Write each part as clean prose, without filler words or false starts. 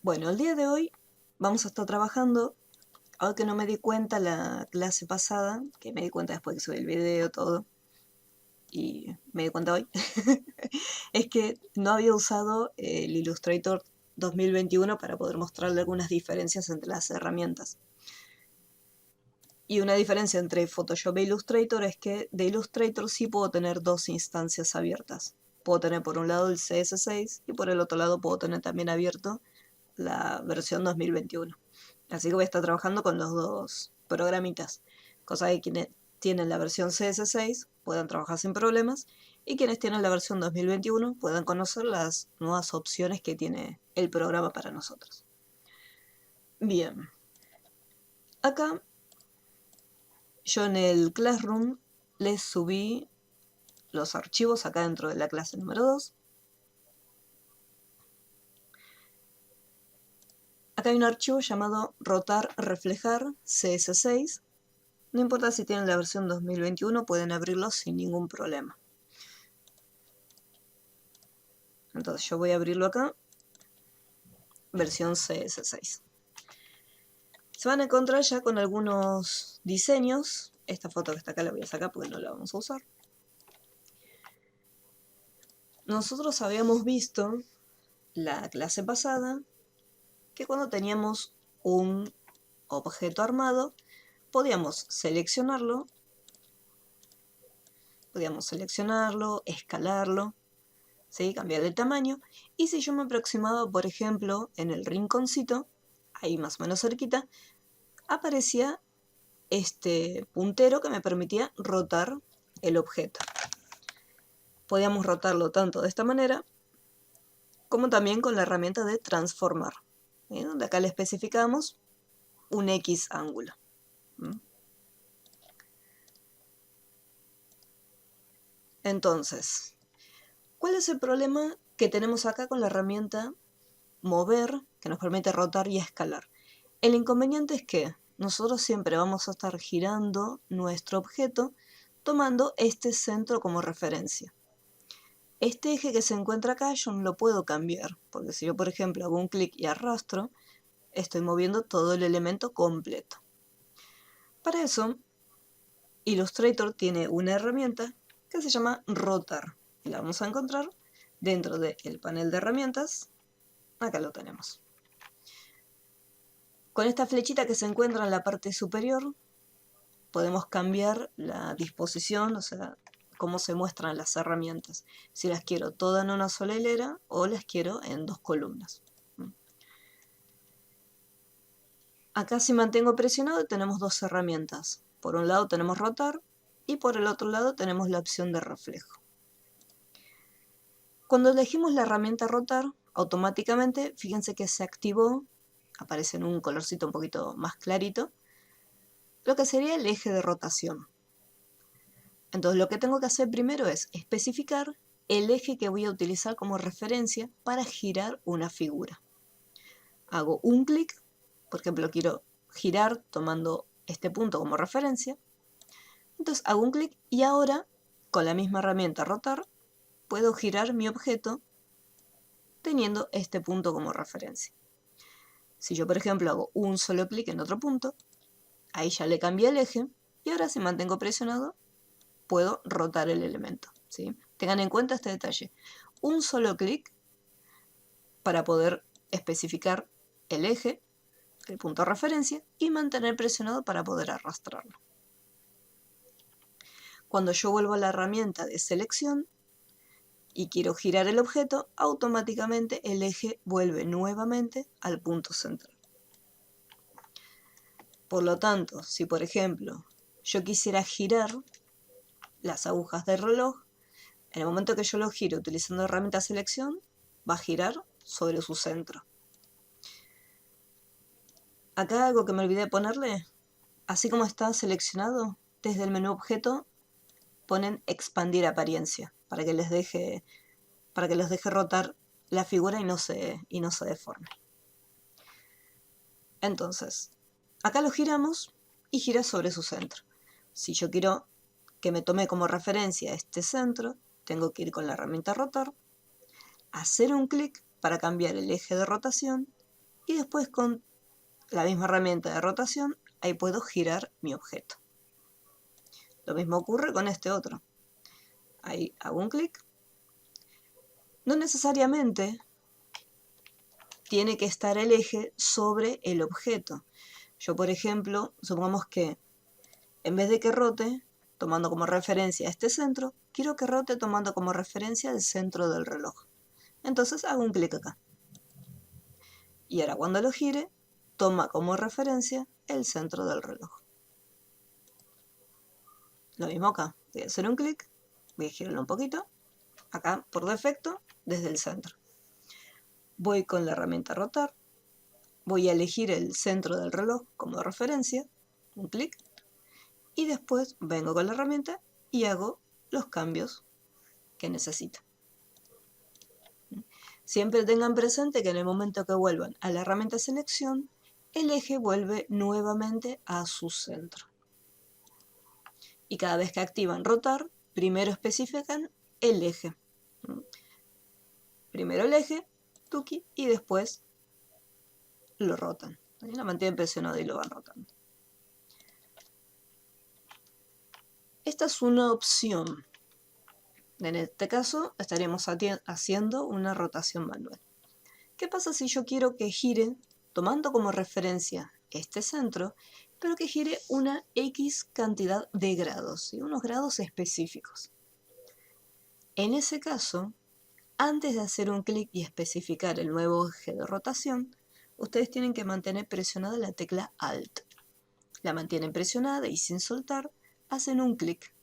Bueno, el día de hoy vamos a estar trabajando, algo que no me di cuenta la clase pasada, que me di cuenta después que subí el video, todo, y me di cuenta hoy, es que no había usado el Illustrator 2021 para poder mostrarle algunas diferencias entre las herramientas. Y una diferencia entre Photoshop e Illustrator es que de Illustrator sí puedo tener dos instancias abiertas. Puedo tener por un lado el CS6 y por el otro lado puedo tener también abierto la versión 2021. Así que voy a estar trabajando con los dos programitas. Cosa que quienes tienen la versión CS6 puedan trabajar sin problemas y quienes tienen la versión 2021 puedan conocer las nuevas opciones que tiene el programa para nosotros. Bien. Acá yo en el Classroom les subí los archivos acá dentro de la clase número 2. Acá hay un archivo llamado rotar reflejar CS6. No importa si tienen la versión 2021, pueden abrirlo sin ningún problema. Entonces yo voy a abrirlo acá, versión CS6. Se van a encontrar ya con algunos diseños. Esta foto que está acá la voy a sacar porque no la vamos a usar. Nosotros habíamos visto la clase pasada que cuando teníamos un objeto armado, podíamos seleccionarlo, escalarlo, ¿sí? Cambiar el tamaño. Y si yo me aproximaba, por ejemplo, en el rinconcito, ahí más o menos cerquita, aparecía este puntero que me permitía rotar el objeto. Podíamos rotarlo tanto de esta manera, como también con la herramienta de transformar, donde acá le especificamos un X ángulo. Entonces, ¿cuál es el problema que tenemos acá con la herramienta mover, que nos permite rotar y escalar? El inconveniente es que nosotros siempre vamos a estar girando nuestro objeto tomando este centro como referencia. Este eje que se encuentra acá yo no lo puedo cambiar, porque si yo por ejemplo hago un clic y arrastro, estoy moviendo todo el elemento completo. Para eso, Illustrator tiene una herramienta que se llama rotar. Y la vamos a encontrar dentro del panel de herramientas. Acá lo tenemos. Con esta flechita que se encuentra en la parte superior, podemos cambiar la disposición, o sea, cómo se muestran las herramientas. Si las quiero todas en una sola hilera o las quiero en dos columnas. Acá si mantengo presionado tenemos dos herramientas. Por un lado tenemos rotar y por el otro lado tenemos la opción de reflejo. Cuando elegimos la herramienta rotar, automáticamente, fíjense que se activó, aparece en un colorcito un poquito más clarito, lo que sería el eje de rotación. Entonces lo que tengo que hacer primero es especificar el eje que voy a utilizar como referencia para girar una figura. Hago un clic, por ejemplo quiero girar tomando este punto como referencia. Entonces hago un clic y ahora con la misma herramienta rotar puedo girar mi objeto teniendo este punto como referencia. Si yo por ejemplo hago un solo clic en otro punto, ahí ya le cambié el eje y ahora si mantengo presionado puedo rotar el elemento, ¿sí? Tengan en cuenta este detalle. Un solo clic para poder especificar el eje, el punto de referencia, y mantener presionado para poder arrastrarlo. Cuando yo vuelvo a la herramienta de selección y quiero girar el objeto, automáticamente el eje vuelve nuevamente al punto central. Por lo tanto, si por ejemplo yo quisiera girar las agujas del reloj, en el momento que yo lo giro utilizando la herramienta selección, va a girar sobre su centro. Acá algo que me olvidé de ponerle, así como está seleccionado, desde el menú objeto ponen expandir apariencia, para que les deje rotar la figura y no se deforme. Entonces, acá lo giramos y gira sobre su centro. Si yo quiero que me tome como referencia este centro, tengo que ir con la herramienta rotar, hacer un clic para cambiar el eje de rotación Y después con la misma herramienta de rotación, ahí puedo girar mi objeto. Lo mismo ocurre con este otro. Ahí hago un clic. No necesariamente tiene que estar el eje sobre el objeto. Yo, por ejemplo, supongamos que en vez de que rote, tomando como referencia este centro, quiero que rote tomando como referencia el centro del reloj. Entonces hago un clic acá. Y ahora cuando lo gire, toma como referencia el centro del reloj. Lo mismo acá. Voy a hacer un clic, voy a girarlo un poquito. Acá, por defecto, desde el centro. Voy con la herramienta rotar. Voy a elegir el centro del reloj como referencia. Un clic. Y después vengo con la herramienta y hago los cambios que necesito. Siempre tengan presente que en el momento que vuelvan a la herramienta selección, el eje vuelve nuevamente a su centro. Y cada vez que activan rotar, primero especifican el eje. Primero el eje, tuki, y después lo rotan. Lo mantienen presionado y lo van rotando. Esta es una opción. En este caso estaríamos haciendo una rotación manual. ¿Qué pasa si yo quiero que gire, tomando como referencia este centro, pero que gire una X cantidad de grados, ¿sí? Unos grados específicos? En ese caso, antes de hacer un clic y especificar el nuevo eje de rotación, ustedes tienen que mantener presionada la tecla Alt. La mantienen presionada y sin soltar, hacen un clic.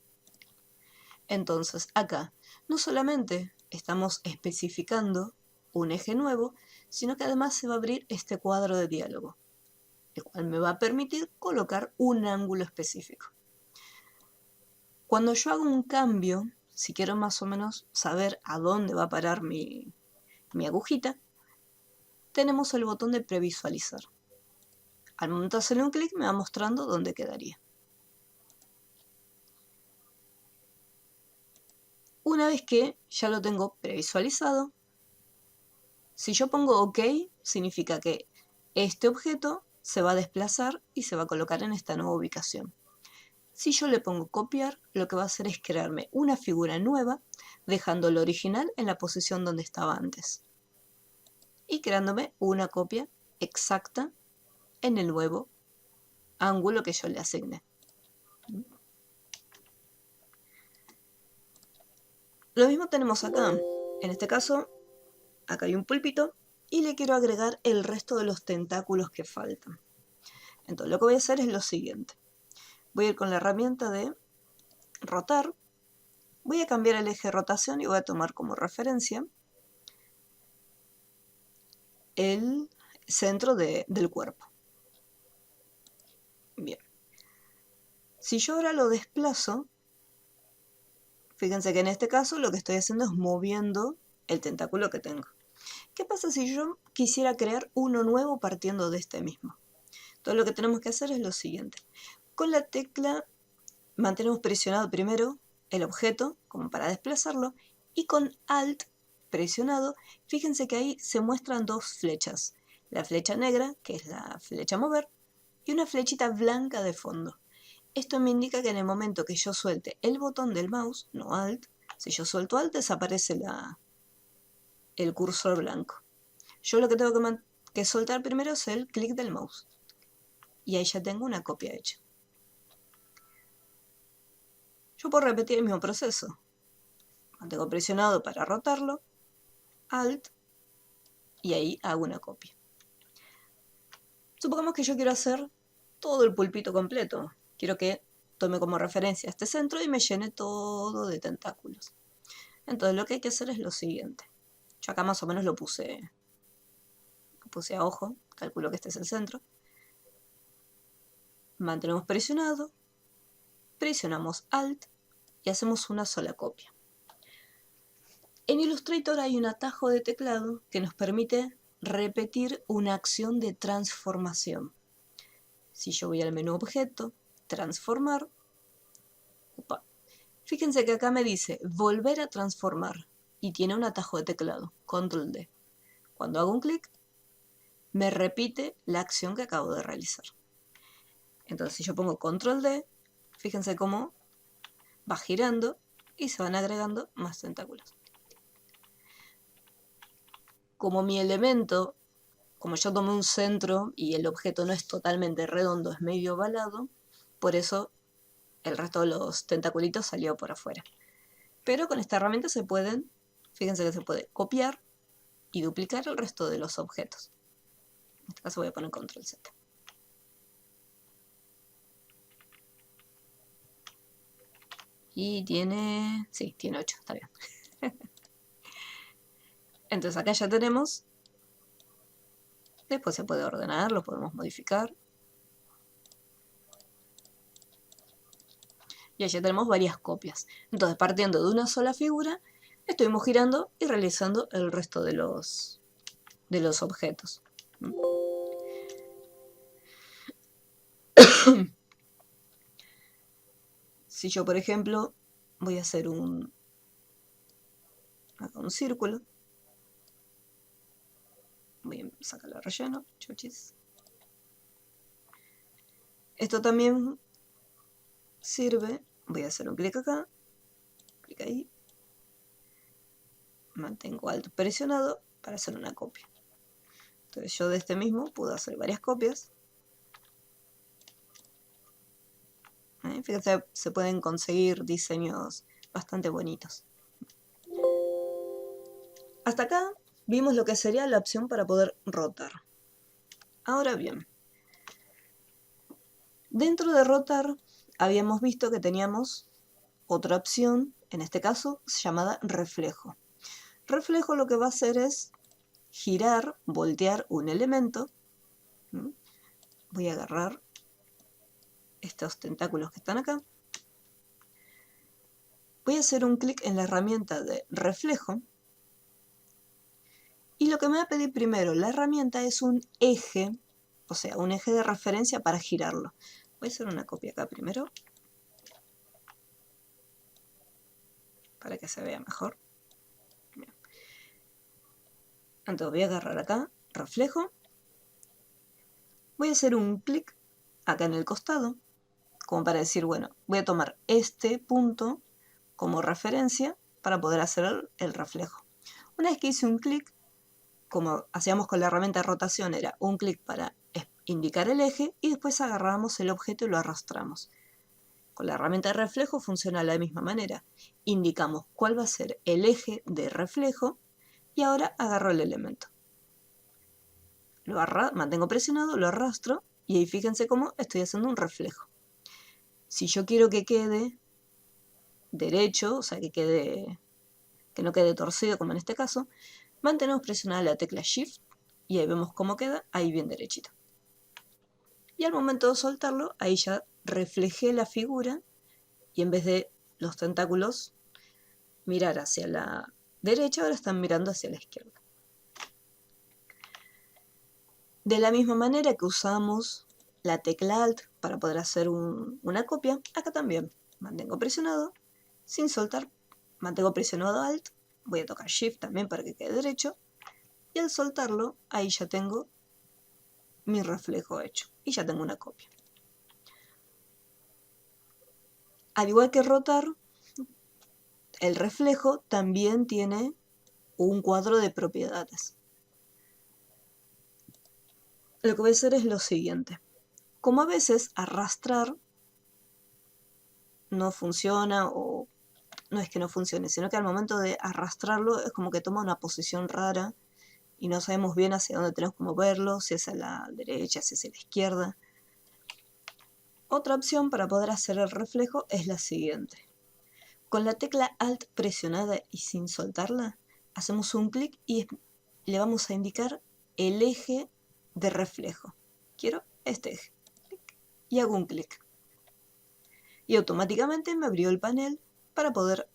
Entonces acá no solamente estamos especificando un eje nuevo, sino que además se va a abrir este cuadro de diálogo, el cual me va a permitir colocar un ángulo específico. Cuando yo hago un cambio, si quiero más o menos saber a dónde va a parar mi agujita, tenemos el botón de previsualizar. Al momento de hacerle un clic me va mostrando dónde quedaría. Una vez que ya lo tengo previsualizado, si yo pongo OK, significa que este objeto se va a desplazar y se va a colocar en esta nueva ubicación. Si yo le pongo copiar, lo que va a hacer es crearme una figura nueva, dejando lo original en la posición donde estaba antes. Y creándome una copia exacta en el nuevo ángulo que yo le asigné. Lo mismo tenemos acá. En este caso, acá hay un pulpito y le quiero agregar el resto de los tentáculos que faltan. Entonces lo que voy a hacer es lo siguiente. Voy a ir con la herramienta de rotar. Voy a cambiar el eje de rotación y voy a tomar como referencia el centro del cuerpo. Bien. Si yo ahora lo desplazo, fíjense que en este caso lo que estoy haciendo es moviendo el tentáculo que tengo. ¿Qué pasa si yo quisiera crear uno nuevo partiendo de este mismo? Entonces lo que tenemos que hacer es lo siguiente. Con la tecla mantenemos presionado primero el objeto, como para desplazarlo, y con Alt presionado, fíjense que ahí se muestran dos flechas. La flecha negra, que es la flecha mover, y una flechita blanca de fondo. Esto me indica que en el momento que yo suelte el botón del mouse, no Alt, si yo suelto Alt desaparece el cursor blanco. Yo lo que tengo que soltar primero es el clic del mouse. Y ahí ya tengo una copia hecha. Yo puedo repetir el mismo proceso. Mantengo presionado para rotarlo, Alt, y ahí hago una copia. Supongamos que yo quiero hacer todo el pulpito completo. Quiero que tome como referencia este centro y me llene todo de tentáculos. Entonces lo que hay que hacer es lo siguiente. Yo acá más o menos lo puse a ojo, calculo que este es el centro. Mantenemos presionado, presionamos Alt y hacemos una sola copia. En Illustrator hay un atajo de teclado que nos permite repetir una acción de transformación. Si yo voy al menú Objeto, Transformar, fíjense que acá me dice Volver a transformar y tiene un atajo de teclado, Control D. Cuando hago un clic, me repite la acción que acabo de realizar. Entonces si yo pongo control D, fíjense cómo va girando y se van agregando más tentáculos. Como mi elemento, como yo tomé un centro y el objeto no es totalmente redondo, es medio ovalado, por eso el resto de los tentaculitos salió por afuera. Pero con esta herramienta se pueden, fíjense que se puede copiar y duplicar el resto de los objetos. En este caso voy a poner control Z. Y tiene... sí, tiene 8, está bien. Entonces acá ya tenemos. Después se puede ordenar, lo podemos modificar. Y ahí ya tenemos varias copias. Entonces, partiendo de una sola figura, estuvimos girando y realizando el resto de los objetos. Si yo, por ejemplo, voy a hacer un círculo, voy a sacar el relleno, chuchis. Esto también sirve, voy a hacer un clic acá, clic ahí, mantengo Alt presionado para hacer una copia. Entonces yo de este mismo puedo hacer varias copias. Fíjense, se pueden conseguir diseños bastante bonitos. Hasta acá vimos lo que sería la opción para poder rotar. Ahora bien, dentro de rotar habíamos visto que teníamos otra opción, en este caso llamada reflejo. Reflejo lo que va a hacer es girar, voltear un elemento. Voy a agarrar estos tentáculos que están acá. Voy a hacer un clic en la herramienta de reflejo. Y lo que me va a pedir primero la herramienta es un eje, o sea, un eje de referencia para girarlo. Voy a hacer una copia acá primero, para que se vea mejor. Bien. Entonces voy a agarrar acá, reflejo. Voy a hacer un clic acá en el costado, como para decir, bueno, voy a tomar este punto como referencia para poder hacer el reflejo. Una vez que hice un clic, como hacíamos con la herramienta de rotación, era un clic para indicar el eje y después agarramos el objeto y lo arrastramos. Con la herramienta de reflejo funciona de la misma manera. Indicamos cuál va a ser el eje de reflejo y ahora agarro el elemento. Mantengo presionado, lo arrastro y ahí fíjense cómo estoy haciendo un reflejo. Si yo quiero que quede derecho, o sea, que no quede torcido como en este caso, mantenemos presionada la tecla Shift y ahí vemos cómo queda, ahí bien derechito. Y al momento de soltarlo, ahí ya reflejé la figura y en vez de los tentáculos mirar hacia la derecha, ahora están mirando hacia la izquierda. De la misma manera que usamos la tecla Alt para poder hacer una copia, acá también mantengo presionado, sin soltar, mantengo presionado Alt, voy a tocar Shift también para que quede derecho, y al soltarlo, ahí ya tengo mi reflejo hecho, y ya tengo una copia. Al igual que rotar, el reflejo también tiene un cuadro de propiedades. Lo que voy a hacer es lo siguiente. Como a veces arrastrar no funciona, o no es que no funcione, sino que al momento de arrastrarlo es como que toma una posición rara y no sabemos bien hacia dónde tenemos que moverlo, si es a la derecha, si es a la izquierda. Otra opción para poder hacer el reflejo es la siguiente. Con la tecla Alt presionada y sin soltarla, hacemos un clic y le vamos a indicar el eje de reflejo. Quiero este eje. Y hago un clic. Y automáticamente me abrió el panel para poder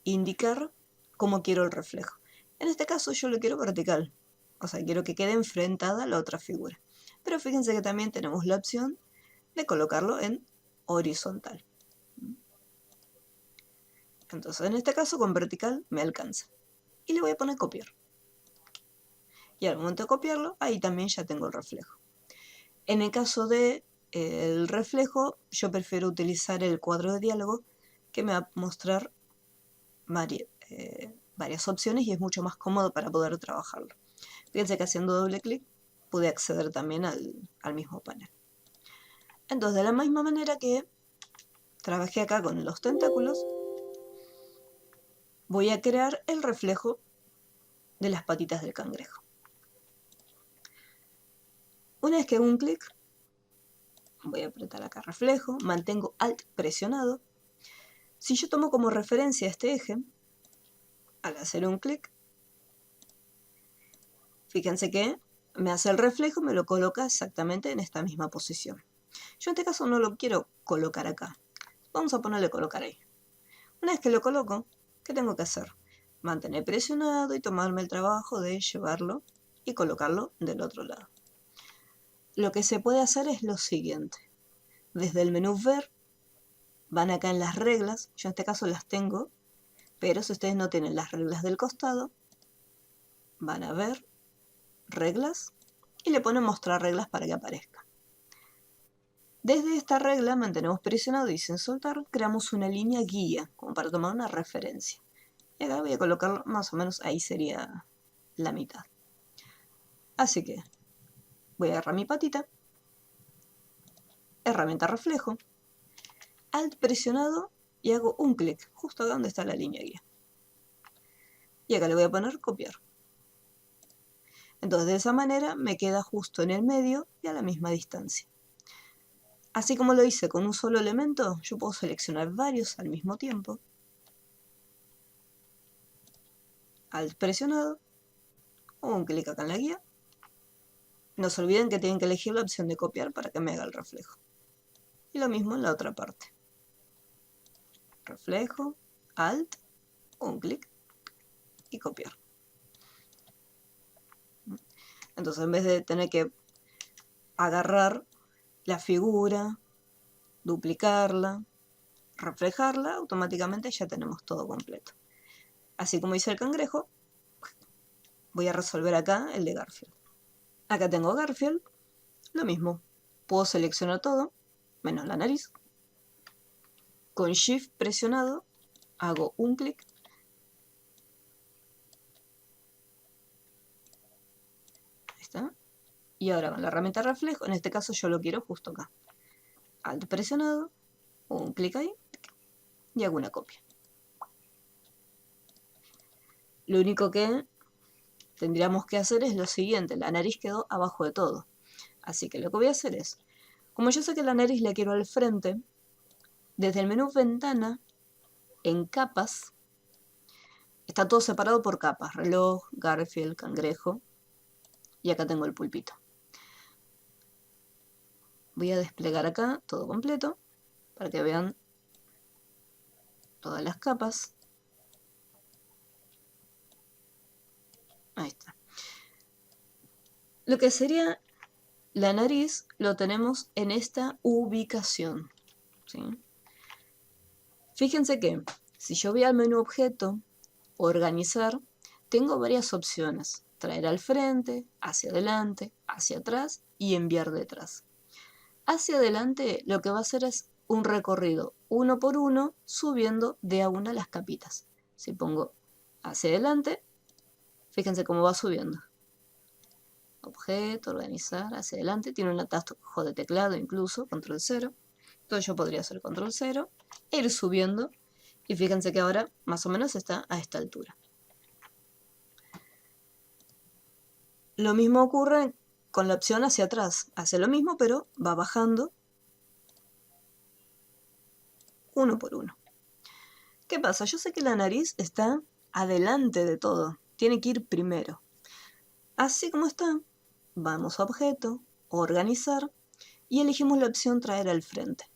indicar cómo quiero el reflejo. En este caso yo lo quiero vertical, o sea, quiero que quede enfrentada a la otra figura. Pero fíjense que también tenemos la opción de colocarlo en horizontal. Entonces en este caso con vertical me alcanza. Y le voy a poner copiar. Y al momento de copiarlo, ahí también ya tengo el reflejo. En el caso de el reflejo, yo prefiero utilizar el cuadro de diálogo, que me va a mostrar varias opciones y es mucho más cómodo para poder trabajarlo. Fíjense que haciendo doble clic pude acceder también al mismo panel. Entonces, de la misma manera que trabajé acá con los tentáculos, voy a crear el reflejo de las patitas del cangrejo. Una vez que hago un clic, voy a apretar acá reflejo, mantengo Alt presionado. Si yo tomo como referencia este eje, al hacer un clic, fíjense que me hace el reflejo, me lo coloca exactamente en esta misma posición. Yo en este caso no lo quiero colocar acá. Vamos a ponerle colocar ahí. Una vez que lo coloco, ¿qué tengo que hacer? Mantener presionado y tomarme el trabajo de llevarlo y colocarlo del otro lado. Lo que se puede hacer es lo siguiente. Desde el menú ver, van acá en las reglas, yo en este caso las tengo, pero si ustedes no tienen las reglas del costado, van a ver reglas y le ponen mostrar reglas para que aparezca. Desde esta regla mantenemos presionado y sin soltar, creamos una línea guía, como para tomar una referencia. Y acá voy a colocarlo más o menos, ahí sería la mitad. Así que voy a agarrar mi patita, herramienta reflejo, Alt presionado y hago un clic, justo acá donde está la línea guía. Y acá le voy a poner copiar. Entonces de esa manera me queda justo en el medio y a la misma distancia. Así como lo hice con un solo elemento, yo puedo seleccionar varios al mismo tiempo. Alt presionado, o un clic acá en la guía. No se olviden que tienen que elegir la opción de copiar para que me haga el reflejo. Y lo mismo en la otra parte. Reflejo, Alt, un clic y copiar. Entonces en vez de tener que agarrar la figura, duplicarla, reflejarla, automáticamente ya tenemos todo completo. Así como hice el cangrejo, voy a resolver acá el de Garfield. Acá tengo Garfield, lo mismo. Puedo seleccionar todo, menos la nariz. Con Shift presionado, hago un clic. Ahí está. Y ahora con la herramienta reflejo, en este caso yo lo quiero justo acá. Alt presionado, un clic ahí y hago una copia. Lo único que tendríamos que hacer es lo siguiente, la nariz quedó abajo de todo. Así que lo que voy a hacer es, como yo sé que la nariz la quiero al frente, desde el menú ventana, en capas, está todo separado por capas, reloj, Garfield, cangrejo, y acá tengo el pulpito. Voy a desplegar acá todo completo, para que vean todas las capas. Ahí está. Lo que sería la nariz lo tenemos en esta ubicación, ¿sí? Fíjense que si yo voy al menú objeto, organizar, tengo varias opciones. Traer al frente, hacia adelante, hacia atrás y enviar detrás. Hacia adelante lo que va a hacer es un recorrido uno por uno subiendo de a una las capitas. Si pongo hacia adelante, fíjense cómo va subiendo. Objeto, organizar, hacia adelante. Tiene un atajo de teclado incluso, control 0. Entonces yo podría hacer control 0, e ir subiendo. Y fíjense que ahora más o menos está a esta altura. Lo mismo ocurre con la opción hacia atrás. Hace lo mismo, pero va bajando uno por uno. ¿Qué pasa? Yo sé que la nariz está adelante de todo. Tiene que ir primero. Así como está, vamos a objeto, organizar, y elegimos la opción traer al frente.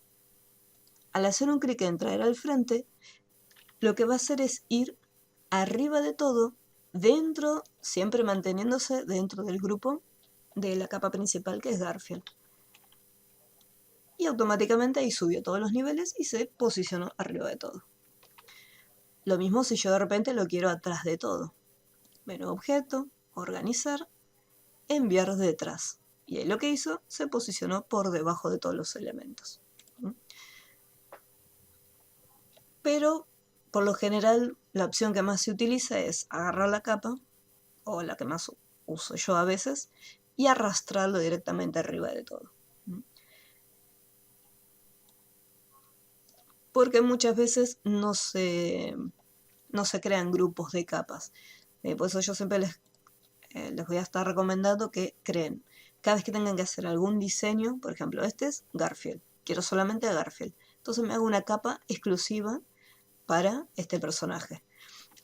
Al hacer un clic en traer al frente, lo que va a hacer es ir arriba de todo, dentro, siempre manteniéndose dentro del grupo de la capa principal que es Garfield. Y automáticamente ahí subió todos los niveles y se posicionó arriba de todo. Lo mismo si yo de repente lo quiero atrás de todo. Menú objeto, organizar, enviar detrás. Y ahí lo que hizo, se posicionó por debajo de todos los elementos. Pero, por lo general, la opción que más se utiliza es agarrar la capa, o la que más uso yo a veces, y arrastrarlo directamente arriba de todo. Porque muchas veces no se crean grupos de capas. Por eso yo siempre les voy a estar recomendando que creen. Cada vez que tengan que hacer algún diseño, por ejemplo, este es Garfield. Quiero solamente a Garfield. Entonces me hago una capa exclusiva para este personaje.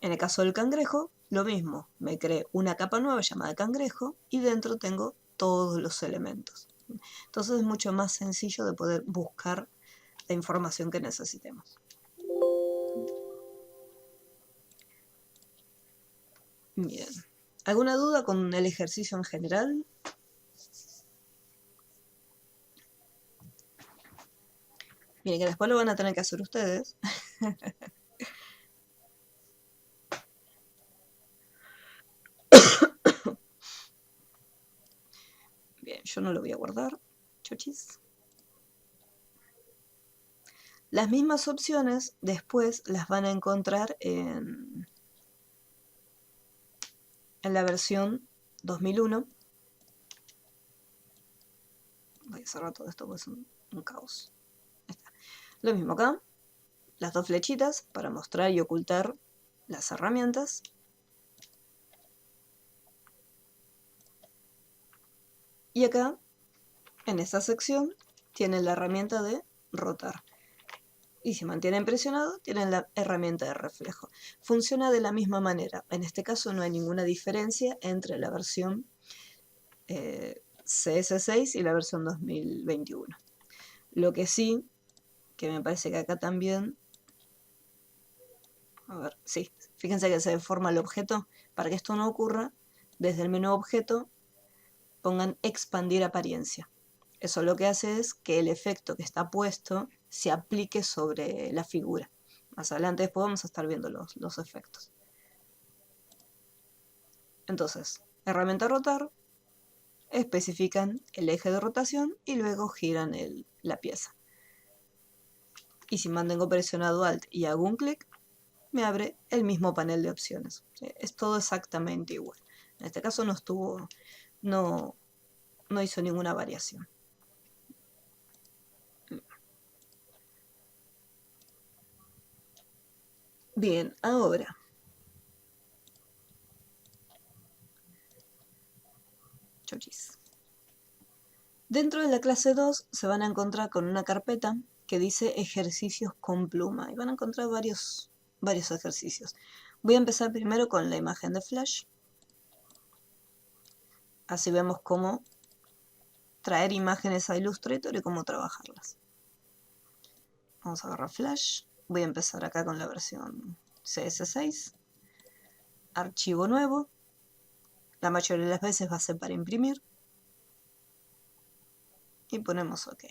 En el caso del cangrejo, lo mismo. Me creé una capa nueva llamada cangrejo y dentro tengo todos los elementos. Entonces es mucho más sencillo de poder buscar la información que necesitemos. Bien. ¿Alguna duda con el ejercicio en general? Miren que después lo van a tener que hacer ustedes. Bien, yo no lo voy a guardar. Chochis. Las mismas opciones después las van a encontrar en la versión 2001. Voy a cerrar todo esto porque es un caos. Ahí está. Lo mismo acá. Las dos flechitas para mostrar y ocultar las herramientas. Y acá, en esta sección, tienen la herramienta de rotar. Y si mantienen presionado, tienen la herramienta de reflejo. Funciona de la misma manera. En este caso no hay ninguna diferencia entre la versión CS6 y la versión 2021. Lo que sí, que me parece que acá también... A ver, sí, fíjense que se deforma el objeto. Para que esto no ocurra, desde el menú objeto pongan expandir apariencia. Eso lo que hace es que el efecto que está puesto se aplique sobre la figura. Más adelante después vamos a estar viendo los efectos. Entonces, herramienta rotar, especifican el eje de rotación y luego giran la pieza. Y si mantengo presionado Alt y hago un clic, me abre el mismo panel de opciones. Es todo exactamente igual. En este caso no hizo ninguna variación. Bien, ahora chochis. Dentro de la clase 2 se van a encontrar con una carpeta que dice ejercicios con pluma y van a encontrar varios ejercicios. Voy a empezar primero con la imagen de Flash. Así vemos cómo traer imágenes a Illustrator y cómo trabajarlas. Vamos a agarrar Flash. Voy a empezar acá con la versión CS6. Archivo nuevo. La mayoría de las veces va a ser para imprimir. Y ponemos OK.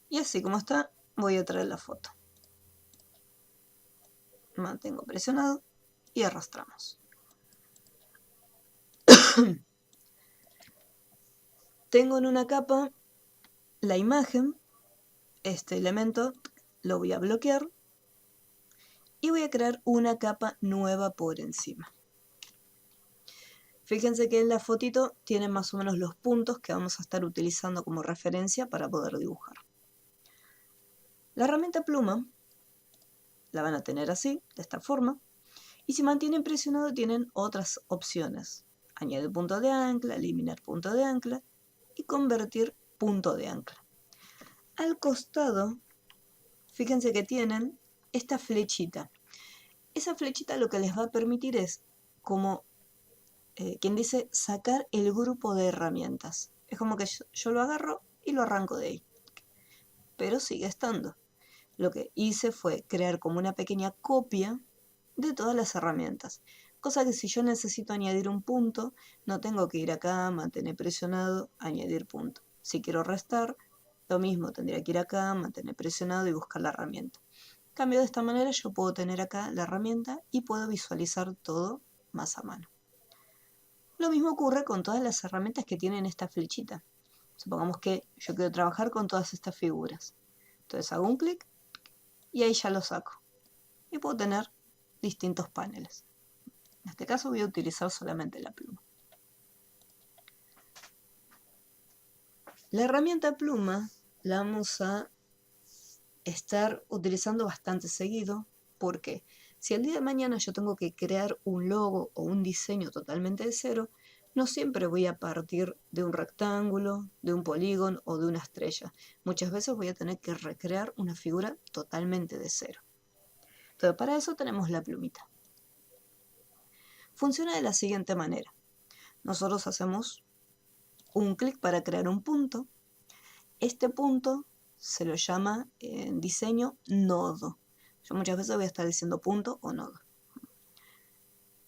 Y así como está, voy a traer la foto. Mantengo presionado y arrastramos. Tengo en una capa la imagen. Este elemento lo voy a bloquear. Y voy a crear una capa nueva por encima. Fíjense que en la fotito tiene más o menos los puntos que vamos a estar utilizando como referencia para poder dibujar. La herramienta pluma la van a tener así, de esta forma. Y si mantienen presionado tienen otras opciones. Añadir punto de ancla, eliminar punto de ancla y convertir punto de ancla. Al costado, fíjense que tienen esta flechita. Esa flechita lo que les va a permitir es, como quien dice, sacar el grupo de herramientas. Es como que yo lo agarro y lo arranco de ahí. Pero sigue estando. Lo que hice fue crear como una pequeña copia de todas las herramientas. Cosa que si yo necesito añadir un punto, no tengo que ir acá, mantener presionado, añadir punto. Si quiero restar, lo mismo, tendría que ir acá, mantener presionado y buscar la herramienta. En cambio, de esta manera yo puedo tener acá la herramienta y puedo visualizar todo más a mano. Lo mismo ocurre con todas las herramientas que tienen esta flechita. Supongamos que yo quiero trabajar con todas estas figuras. Entonces hago un clic y ahí ya lo saco. Y puedo tener distintos paneles. En este caso voy a utilizar solamente la pluma. La herramienta pluma la vamos a estar utilizando bastante seguido, porque si el día de mañana yo tengo que crear un logo o un diseño totalmente de cero, no siempre voy a partir de un rectángulo, de un polígono o de una estrella. Muchas veces voy a tener que recrear una figura totalmente de cero. Entonces, para eso tenemos la plumita. Funciona de la siguiente manera. Nosotros hacemos un clic para crear un punto. Este punto se lo llama en diseño nodo. Yo muchas veces voy a estar diciendo punto o nodo.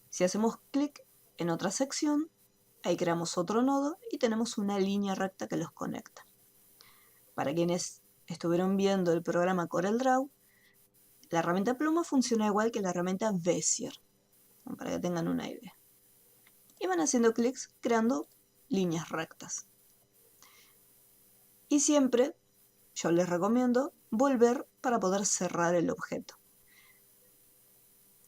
Si hacemos clic en otra sección, ahí creamos otro nodo y tenemos una línea recta que los conecta. Para quienes estuvieron viendo el programa CorelDRAW, la herramienta pluma funciona igual que la herramienta Bezier, para que tengan una idea. Y van haciendo clics creando líneas rectas. Y siempre yo les recomiendo volver para poder cerrar el objeto.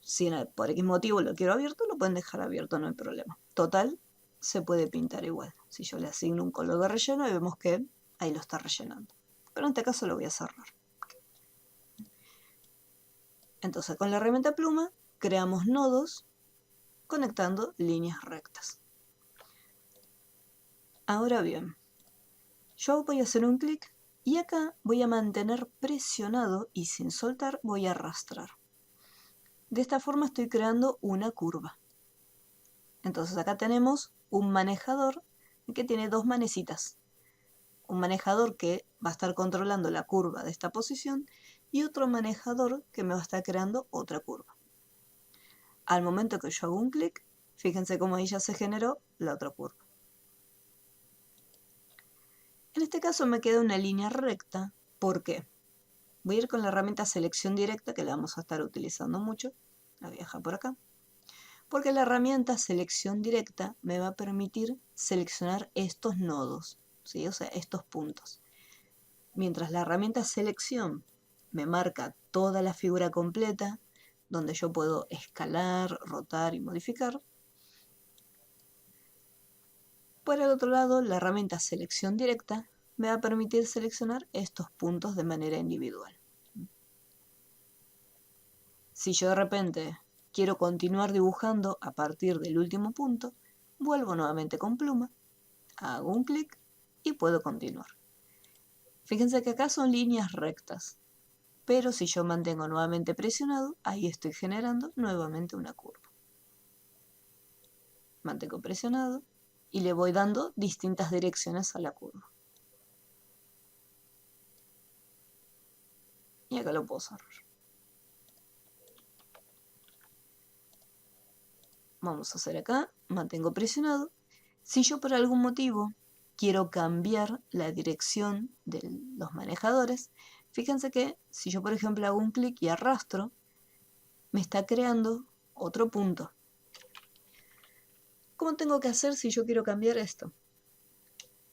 Si por X motivo lo quiero abierto, lo pueden dejar abierto, no hay problema. Total, se puede pintar igual. Si yo le asigno un color de relleno, y vemos que ahí lo está rellenando. Pero en este caso lo voy a cerrar. Entonces, con la herramienta pluma, creamos nodos conectando líneas rectas. Ahora bien, yo voy a hacer un clic y acá voy a mantener presionado y sin soltar voy a arrastrar. De esta forma estoy creando una curva. Entonces acá tenemos un manejador que tiene dos manecitas. Un manejador que va a estar controlando la curva de esta posición y otro manejador que me va a estar creando otra curva. Al momento que yo hago un clic, fíjense cómo ahí ya se generó la otra curva. En este caso me queda una línea recta. ¿Por qué? Voy a ir con la herramienta selección directa, que la vamos a estar utilizando mucho. La voy a dejar por acá. Porque la herramienta selección directa me va a permitir seleccionar estos nodos, ¿sí? O sea, estos puntos. Mientras la herramienta selección me marca toda la figura completa, donde yo puedo escalar, rotar y modificar. Por el otro lado, la herramienta selección directa me va a permitir seleccionar estos puntos de manera individual. Si yo de repente quiero continuar dibujando a partir del último punto, vuelvo nuevamente con pluma, hago un clic y puedo continuar. Fíjense que acá son líneas rectas, pero si yo mantengo nuevamente presionado, ahí estoy generando nuevamente una curva. Mantengo presionado y le voy dando distintas direcciones a la curva. Y acá lo puedo cerrar. Vamos a hacer acá, mantengo presionado. Si yo por algún motivo quiero cambiar la dirección de los manejadores, fíjense que si yo por ejemplo hago un clic y arrastro, me está creando otro punto. ¿Cómo tengo que hacer si yo quiero cambiar esto?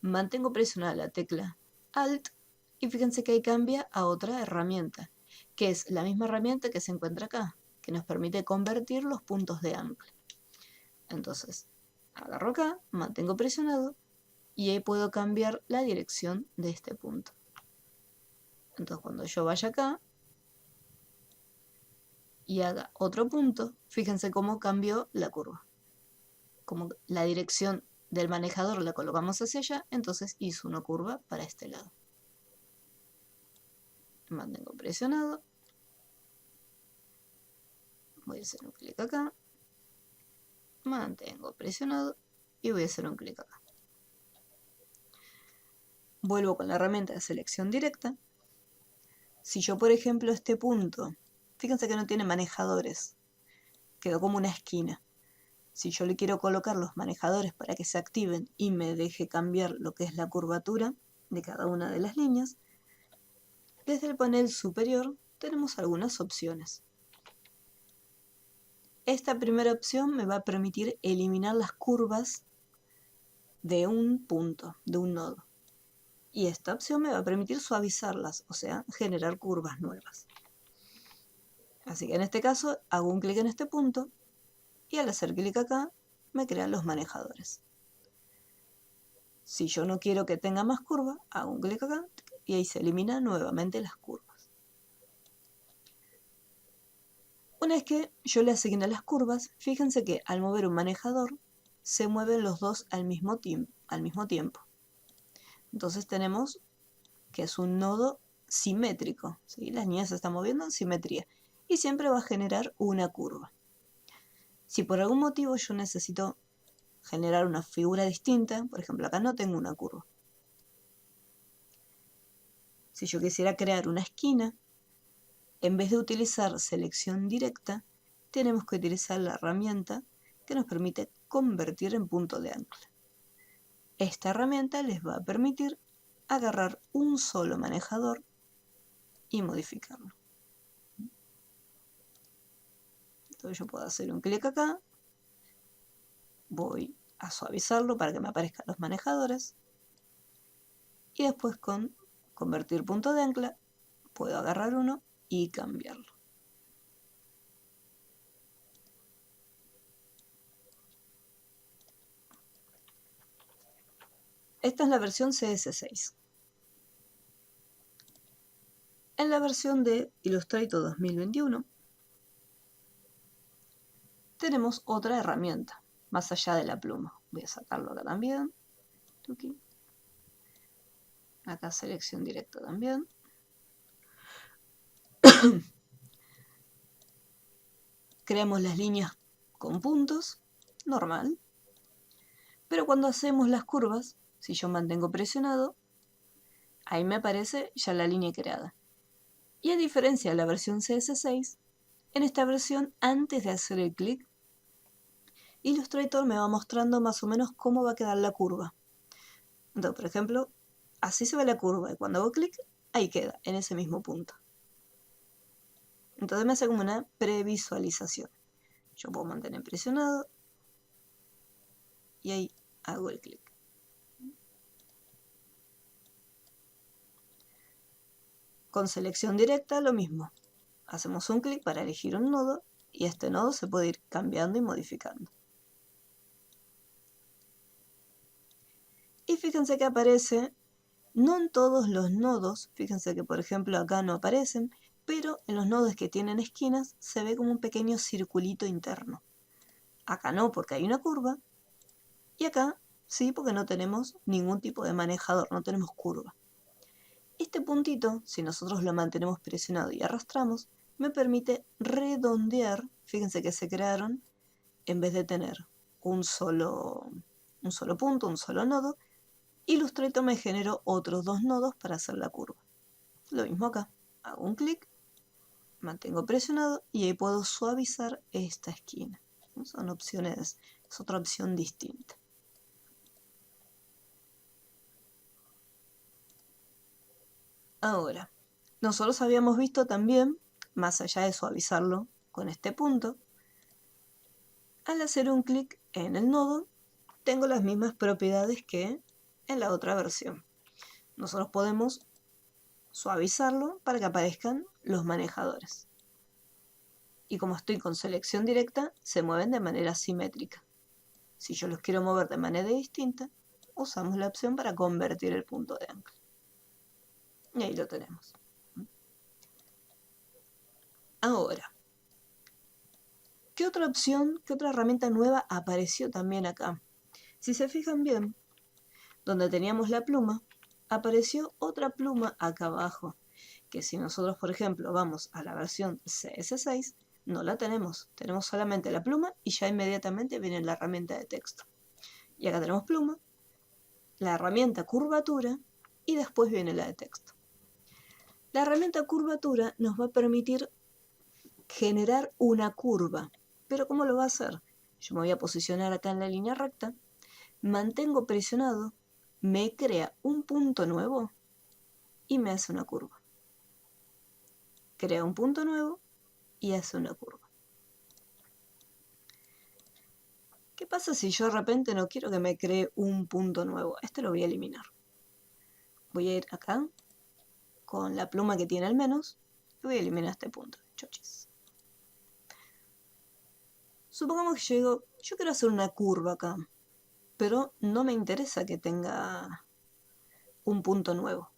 Mantengo presionada la tecla Alt y fíjense que ahí cambia a otra herramienta, que es la misma herramienta que se encuentra acá, que nos permite convertir los puntos de ancla. Entonces, agarro acá, mantengo presionado y ahí puedo cambiar la dirección de este punto. Entonces, cuando yo vaya acá y haga otro punto, fíjense cómo cambió la curva. Como la dirección del manejador la colocamos hacia allá, entonces hizo una curva para este lado. Mantengo presionado. Voy a hacer un clic acá. Mantengo presionado y voy a hacer un clic acá. Vuelvo con la herramienta de selección directa. Si yo, por ejemplo, este punto, fíjense que no tiene manejadores, quedó como una esquina. Si yo le quiero colocar los manejadores para que se activen y me deje cambiar lo que es la curvatura de cada una de las líneas, desde el panel superior tenemos algunas opciones. Esta primera opción me va a permitir eliminar las curvas de un punto, de un nodo. Y esta opción me va a permitir suavizarlas, o sea, generar curvas nuevas. Así que en este caso hago un clic en este punto y al hacer clic acá me crean los manejadores. Si yo no quiero que tenga más curvas, hago un clic acá y ahí se eliminan nuevamente las curvas. Una vez que yo le asigné las curvas, fíjense que al mover un manejador se mueven los dos al mismo tiempo. Entonces tenemos que es un nodo simétrico, ¿sí? Las líneas se están moviendo en simetría y siempre va a generar una curva. Si por algún motivo yo necesito generar una figura distinta, por ejemplo acá no tengo una curva. Si yo quisiera crear una esquina, en vez de utilizar selección directa, tenemos que utilizar la herramienta que nos permite convertir en punto de ancla. Esta herramienta les va a permitir agarrar un solo manejador y modificarlo. Entonces yo puedo hacer un clic acá, voy a suavizarlo para que me aparezcan los manejadores y después con convertir punto de ancla puedo agarrar uno y cambiarlo. Esta es la versión CS6. En la versión de Illustrator 2021 tenemos otra herramienta, más allá de la pluma. Voy a sacarlo acá también. Acá selección directa también. Creamos las líneas con puntos, normal. Pero cuando hacemos las curvas, si yo mantengo presionado, ahí me aparece ya la línea creada. Y a diferencia de la versión CS6, en esta versión, antes de hacer el clic, Illustrator me va mostrando más o menos cómo va a quedar la curva. Entonces, por ejemplo, así se ve la curva y cuando hago clic, ahí queda, en ese mismo punto. Entonces me hace como una previsualización. Yo puedo mantener presionado y ahí hago el clic. Con selección directa lo mismo. Hacemos un clic para elegir un nodo y este nodo se puede ir cambiando y modificando. Y fíjense que aparece, no en todos los nodos, fíjense que por ejemplo acá no aparecen, pero en los nodos que tienen esquinas se ve como un pequeño circulito interno. Acá no, porque hay una curva, y acá sí, porque no tenemos ningún tipo de manejador, no tenemos curva. Este puntito, si nosotros lo mantenemos presionado y arrastramos, me permite redondear, fíjense que se crearon, en vez de tener un solo punto, un solo nodo, Illustrator me generó otros dos nodos para hacer la curva. Lo mismo acá, hago un clic, mantengo presionado y ahí puedo suavizar esta esquina. Son opciones, es otra opción distinta. Ahora, nosotros habíamos visto también, más allá de suavizarlo con este punto, al hacer un clic en el nodo, tengo las mismas propiedades que en la otra versión. Nosotros podemos suavizarlo para que aparezcan los manejadores. Y como estoy con selección directa, se mueven de manera simétrica. Si yo los quiero mover de manera distinta, usamos la opción para convertir el punto de ancla. Y ahí lo tenemos. Ahora, ¿qué otra opción, qué otra herramienta nueva apareció también acá? Si se fijan bien, donde teníamos la pluma, apareció otra pluma acá abajo, que si nosotros, por ejemplo, vamos a la versión CS6, no la tenemos. Tenemos solamente la pluma y ya inmediatamente viene la herramienta de texto. Y acá tenemos pluma, la herramienta curvatura y después viene la de texto. La herramienta curvatura nos va a permitir generar una curva. Pero ¿cómo lo va a hacer? Yo me voy a posicionar acá en la línea recta, mantengo presionado, me crea un punto nuevo y me hace una curva. Crea un punto nuevo y hace una curva. ¿Qué pasa si yo de repente no quiero que me cree un punto nuevo? Este lo voy a eliminar. Voy a ir acá, con la pluma que tiene el menos, y voy a eliminar este punto. Chochis. Supongamos que yo digo, yo quiero hacer una curva acá, pero no me interesa que tenga un punto nuevo.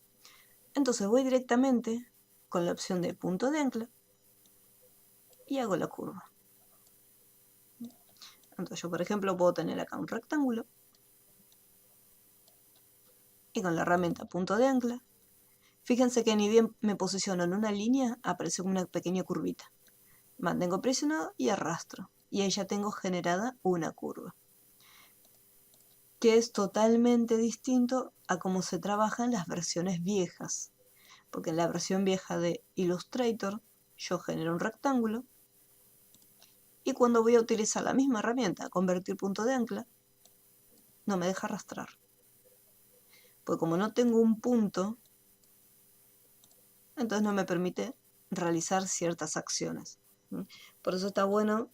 Entonces voy directamente con la opción de punto de ancla y hago la curva. Entonces yo, por ejemplo, puedo tener acá un rectángulo y con la herramienta punto de ancla, fíjense que ni bien me posiciono en una línea, aparece una pequeña curvita. Mantengo presionado y arrastro. Y ahí ya tengo generada una curva, que es totalmente distinto a cómo se trabaja en las versiones viejas. Porque en la versión vieja de Illustrator yo genero un rectángulo y cuando voy a utilizar la misma herramienta, convertir punto de ancla, no me deja arrastrar. Pues como no tengo un punto, entonces no me permite realizar ciertas acciones. Por eso está bueno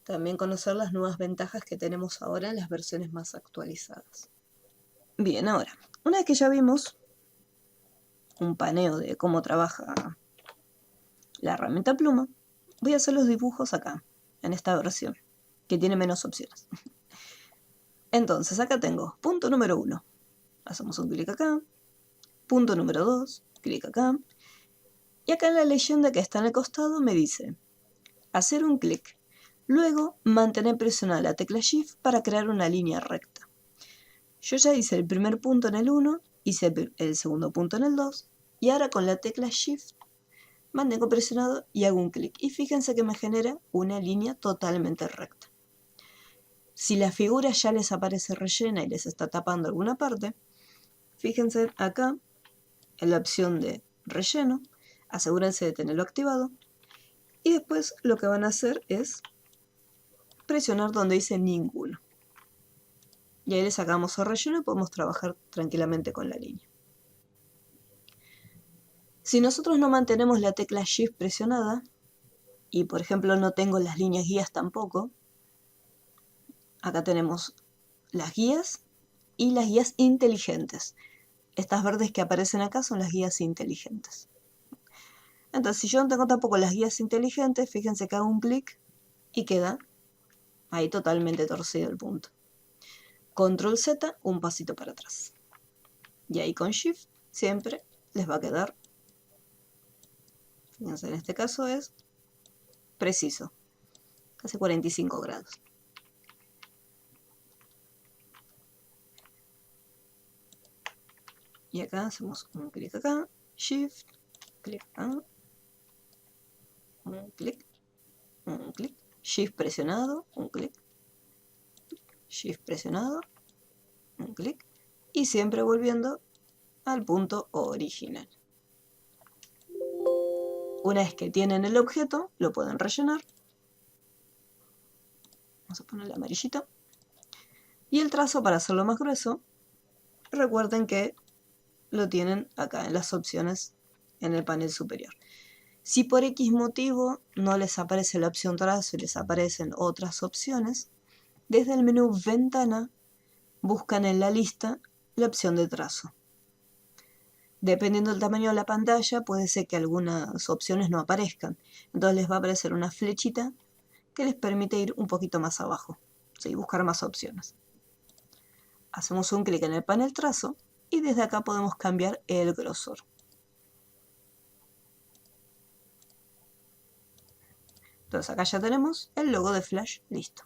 también conocer las nuevas ventajas que tenemos ahora en las versiones más actualizadas. Bien, ahora, una vez que ya vimos un paneo de cómo trabaja la herramienta pluma, voy a hacer los dibujos acá, en esta versión, que tiene menos opciones. Entonces, acá tengo punto número 1. Hacemos un clic acá. Punto número 2, clic acá. Y acá en la leyenda que está en el costado me dice, hacer un clic. Luego, mantener presionada la tecla Shift para crear una línea recta. Yo ya hice el primer punto en el 1, hice el segundo punto en el 2, y ahora con la tecla Shift mantengo presionado y hago un clic. Y fíjense que me genera una línea totalmente recta. Si la figura ya les aparece rellena y les está tapando alguna parte, fíjense acá en la opción de relleno, asegúrense de tenerlo activado y después lo que van a hacer es presionar donde dice ninguno. Y ahí le sacamos el relleno y podemos trabajar tranquilamente con la línea. Si nosotros no mantenemos la tecla Shift presionada, y por ejemplo no tengo las líneas guías tampoco, acá tenemos las guías y las guías inteligentes. Estas verdes que aparecen acá son las guías inteligentes. Entonces, si yo no tengo tampoco las guías inteligentes, fíjense que hago un clic y queda ahí totalmente torcido el punto. Control Z, un pasito para atrás. Y ahí con Shift siempre les va a quedar, fíjense, en este caso es preciso, casi 45 grados. Y acá hacemos un clic acá, Shift, clic acá, un clic, Shift presionado, un clic, Shift presionado, un clic, y siempre volviendo al punto original. Una vez que tienen el objeto, lo pueden rellenar. Vamos a ponerle amarillito. Y el trazo, para hacerlo más grueso, recuerden que lo tienen acá en las opciones en el panel superior. Si por X motivo no les aparece la opción trazo y les aparecen otras opciones, desde el menú ventana buscan en la lista la opción de trazo. Dependiendo del tamaño de la pantalla, puede ser que algunas opciones no aparezcan. Entonces les va a aparecer una flechita que les permite ir un poquito más abajo, ¿sí? Buscar más opciones. Hacemos un clic en el panel trazo y desde acá podemos cambiar el grosor. Entonces acá ya tenemos el logo de Flash listo.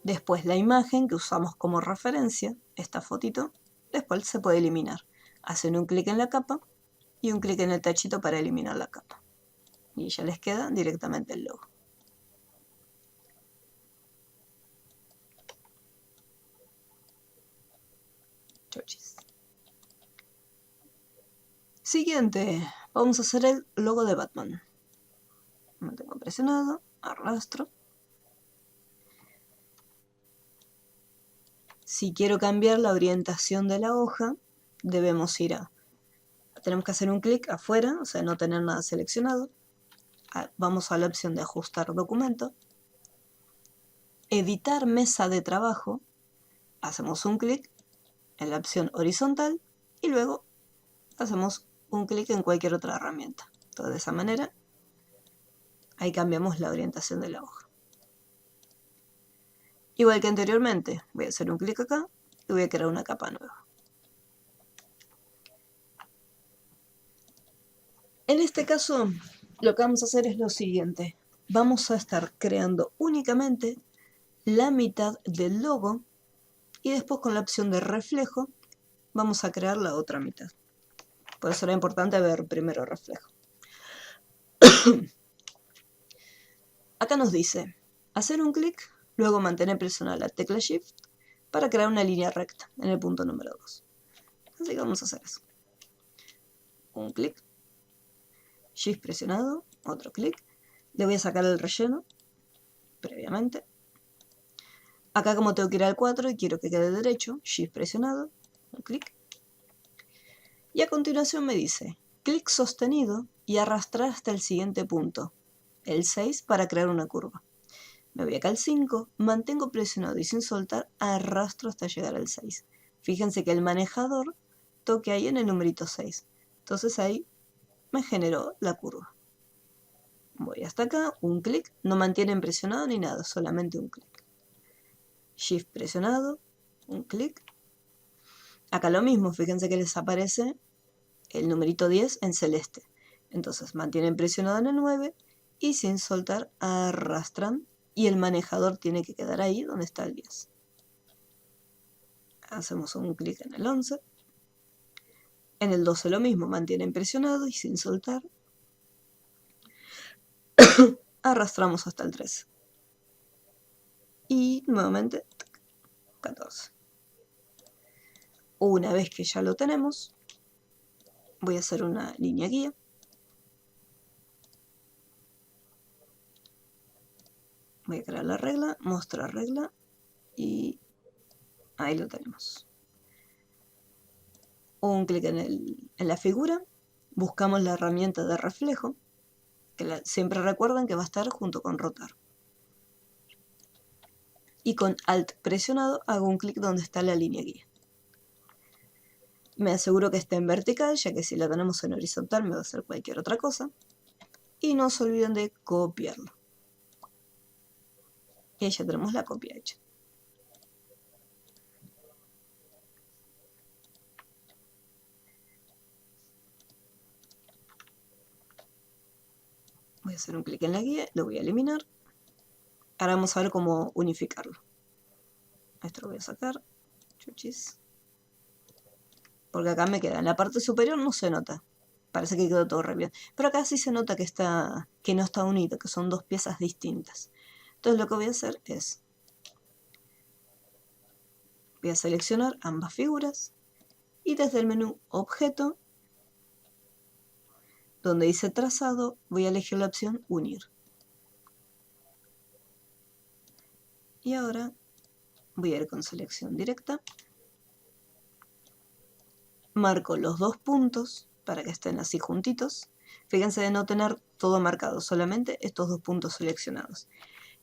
Después la imagen que usamos como referencia, esta fotito, después se puede eliminar. Hacen un clic en la capa y un clic en el tachito para eliminar la capa. Y ya les queda directamente el logo. Chochis. Siguiente, vamos a hacer el logo de Batman. Mantengo presionado, arrastro. Si quiero cambiar la orientación de la hoja, debemos ir tenemos que hacer un clic afuera, o sea, no tener nada seleccionado. vamos a la opción de ajustar documento, editar mesa de trabajo, hacemos un clic en la opción horizontal y luego hacemos un clic en cualquier otra herramienta. Entonces, de esa manera, ahí cambiamos la orientación de la hoja. Igual que anteriormente, voy a hacer un clic acá y voy a crear una capa nueva. En este caso, lo que vamos a hacer es lo siguiente. Vamos a estar creando únicamente la mitad del logo y después con la opción de reflejo vamos a crear la otra mitad. Por eso era importante ver primero reflejo. Acá nos dice hacer un clic, luego mantener presionada la tecla Shift para crear una línea recta en el punto número 2. Así que vamos a hacer eso. Un clic, Shift presionado, otro clic. Le voy a sacar el relleno previamente. Acá como tengo que ir al 4 y quiero que quede derecho, Shift presionado, un clic. Y a continuación me dice, clic sostenido y arrastrar hasta el siguiente punto, el 6, para crear una curva. Me voy acá al 5, mantengo presionado y sin soltar, arrastro hasta llegar al 6. Fíjense que el manejador toque ahí en el numerito 6. Entonces ahí me generó la curva. Voy hasta acá, un clic, no mantienen presionado ni nada, solamente un clic. Shift presionado, un clic. Acá lo mismo, fíjense que les aparece el numerito 10 en celeste. Entonces mantienen presionado en el 9 y sin soltar arrastran y el manejador tiene que quedar ahí donde está el 10. Hacemos un clic en el 11. En el 12 lo mismo, mantienen presionado y sin soltar arrastramos hasta el 13. Y nuevamente 14. Una vez que ya lo tenemos, voy a hacer una línea guía. Voy a crear la regla, mostrar regla y ahí lo tenemos. Un clic en la figura, buscamos la herramienta de reflejo, que siempre recuerden que va a estar junto con rotar. Y con Alt presionado hago un clic donde está la línea guía. Me aseguro que esté en vertical, ya que si la tenemos en horizontal me va a hacer cualquier otra cosa. Y no se olviden de copiarlo. Y ahí ya tenemos la copia hecha. Voy a hacer un clic en la guía, lo voy a eliminar. Ahora vamos a ver cómo unificarlo. Esto lo voy a sacar. Chuchis. Porque acá me queda. En la parte superior no se nota. Parece que quedó todo re bien. Pero acá sí se nota que no está unido, que son dos piezas distintas. Entonces lo que voy a hacer es... Voy a seleccionar ambas figuras. Y desde el menú Objeto, donde dice Trazado, voy a elegir la opción Unir. Y ahora voy a ir con selección directa. Marco los dos puntos para que estén así juntitos. Fíjense de no tener todo marcado, solamente estos dos puntos seleccionados.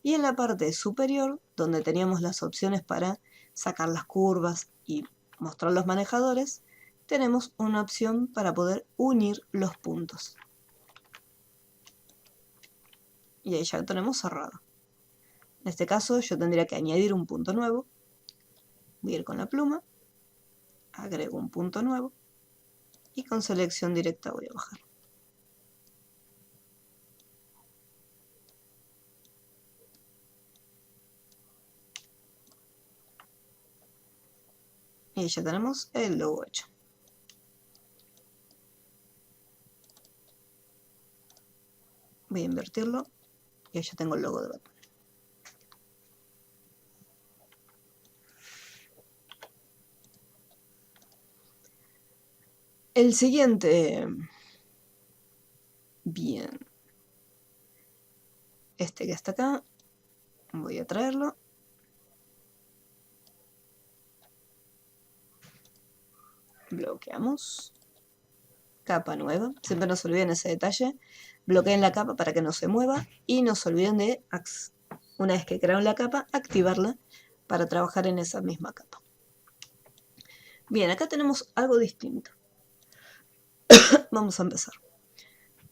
Y en la parte superior, donde teníamos las opciones para sacar las curvas y mostrar los manejadores, tenemos una opción para poder unir los puntos. Y ahí ya lo tenemos cerrado. En este caso yo tendría que añadir un punto nuevo. Voy a ir con la pluma, agrego un punto nuevo y con selección directa voy a bajar. Y ya tenemos el logo hecho. Voy a invertirlo y ya tengo el logo de Batman. El siguiente. Bien. Este que está acá. Voy a traerlo. Bloqueamos. capa nueva. Siempre no se olviden ese detalle. Bloqueen la capa para que no se mueva y no se olviden de, una vez que crearon la capa, activarla para trabajar en esa misma capa. Bien, acá tenemos algo distinto. Vamos a empezar.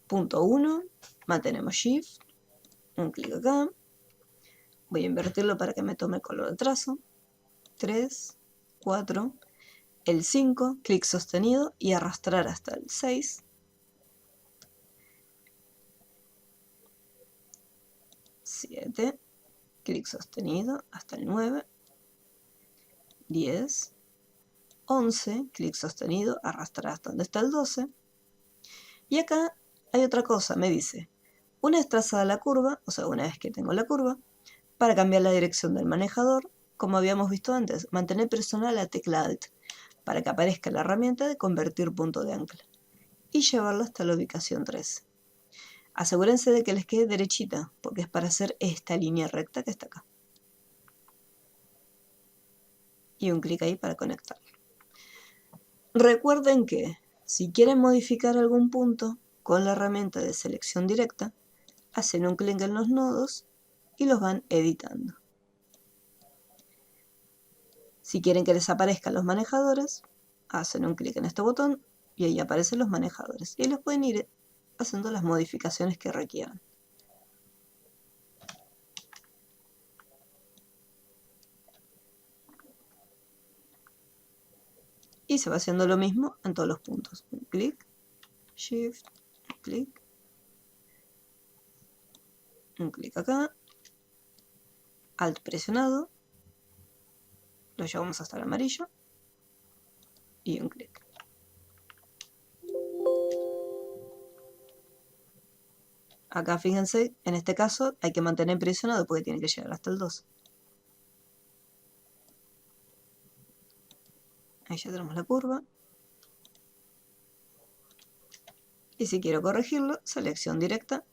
Punto 1, mantenemos Shift, un clic acá. Voy a invertirlo para que me tome el color de trazo. 3, 4, el 5, clic sostenido y arrastrar hasta el 6. 7, clic sostenido hasta el 9. 10, 11, clic sostenido, arrastrar hasta donde está el 12. Y acá hay otra cosa, me dice, una vez trazada la curva, o sea, una vez que tengo la curva, para cambiar la dirección del manejador, como habíamos visto antes, mantener presionada la tecla Alt, para que aparezca la herramienta de convertir punto de ancla, y llevarla hasta la ubicación 3. Asegúrense de que les quede derechita, porque es para hacer esta línea recta que está acá. Y un clic ahí para conectarlo. Recuerden que, si quieren modificar algún punto con la herramienta de selección directa, hacen un clic en los nodos y los van editando. Si quieren que les aparezcan los manejadores, hacen un clic en este botón y ahí aparecen los manejadores. Y les pueden ir haciendo las modificaciones que requieran. Y se va haciendo lo mismo en todos los puntos. Un clic, Shift, un clic acá, Alt presionado, lo llevamos hasta el amarillo y un clic. Acá fíjense, en este caso hay que mantener presionado porque tiene que llegar hasta el 2. Ahí ya tenemos la curva. Y si quiero corregirlo, selección directa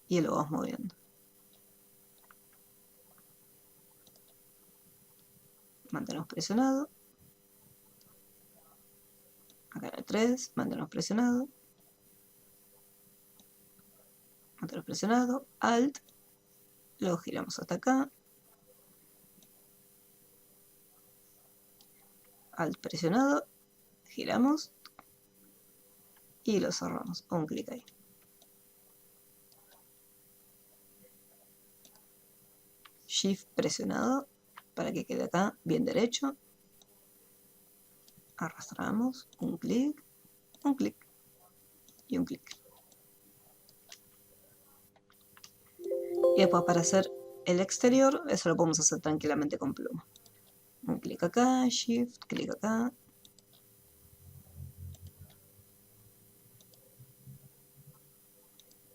y lo vamos moviendo. Mantenemos presionado. Acá en el 3, mantenemos presionado. Mantenemos presionado, Alt. Luego giramos hasta acá. Alt presionado. Giramos. Y lo cerramos. Un clic ahí. Shift presionado para que quede acá bien derecho. Arrastramos. Un clic. Un clic. Y un clic. Y después para hacer el exterior, eso lo podemos hacer tranquilamente con pluma. Un clic acá, Shift, clic acá.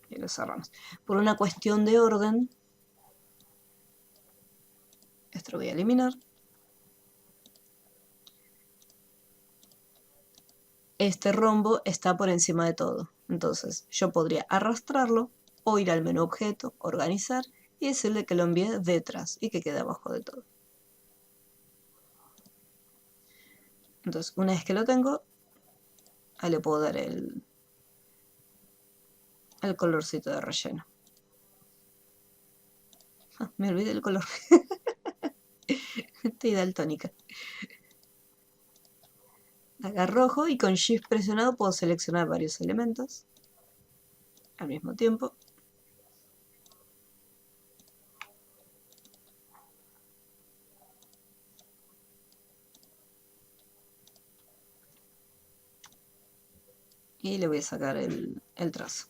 Y lo cerramos. Por una cuestión de orden, esto lo voy a eliminar. Este rombo está por encima de todo. Entonces yo podría arrastrarlo o ir al menú objeto, organizar y decirle que lo envíe detrás y que quede abajo de todo. Entonces una vez que lo tengo, ahí le puedo dar el colorcito de relleno. Me olvidé el color. Estoy daltónica. Acá rojo y con Shift presionado puedo seleccionar varios elementos al mismo tiempo. Y le voy a sacar el trazo.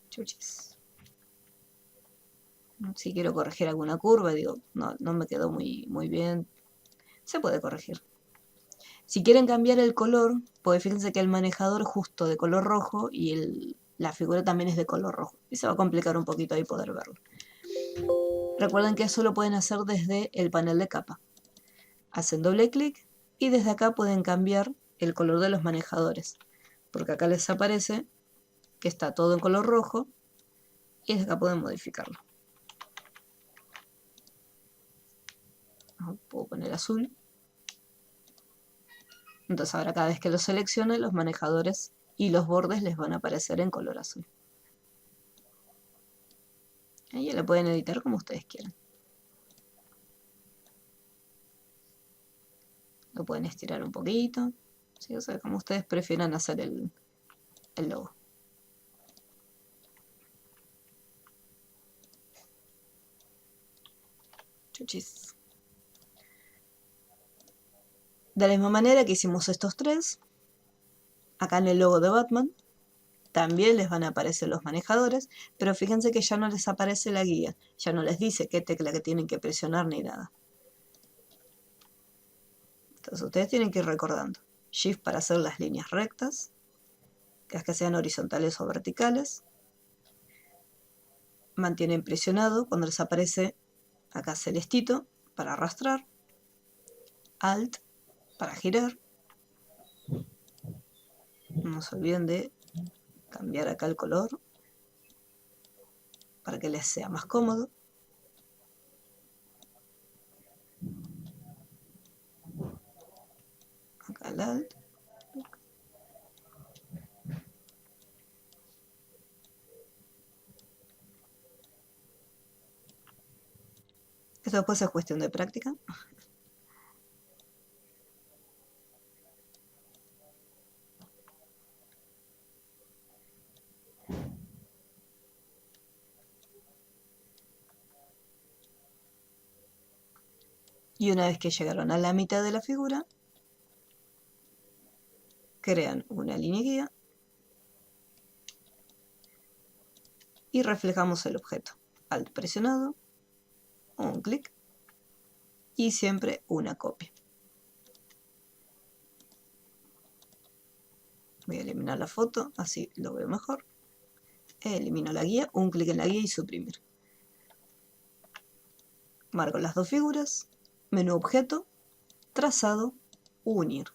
Chuchis. Si quiero corregir alguna curva, digo, no me quedó muy bien. Se puede corregir. Si quieren cambiar el color, pues fíjense que el manejador es justo de color rojo y la figura también es de color rojo. Y se va a complicar un poquito ahí poder verlo. Recuerden que eso lo pueden hacer desde el panel de capa. Hacen doble clic y desde acá pueden cambiar el color de los manejadores. Porque acá les aparece que está todo en color rojo y desde acá pueden modificarlo. Puedo poner azul. Entonces ahora cada vez que lo seleccione, los manejadores y los bordes les van a aparecer en color azul. Ahí lo pueden editar como ustedes quieran. Lo pueden estirar un poquito, ¿sí? O sea, como ustedes prefieran hacer el logo. Chuchis. De la misma manera que hicimos estos tres, acá en el logo de Batman, también les van a aparecer los manejadores, pero fíjense que ya no les aparece la guía, ya no les dice qué tecla que tienen que presionar ni nada. Entonces ustedes tienen que ir recordando. Shift para hacer las líneas rectas, que sean horizontales o verticales. Mantienen presionado cuando les aparece acá celestito para arrastrar. Alt para girar. No se olviden de cambiar acá el color para que les sea más cómodo. Acá el Alt. Esto después es cuestión de práctica. Y una vez que llegaron a la mitad de la figura, crean una línea guía y reflejamos el objeto. Alt presionado, un clic y siempre una copia. Voy a eliminar la foto, así lo veo mejor. Elimino la guía, un clic en la guía y suprimir. Marco las dos figuras, menú objeto, trazado, unir.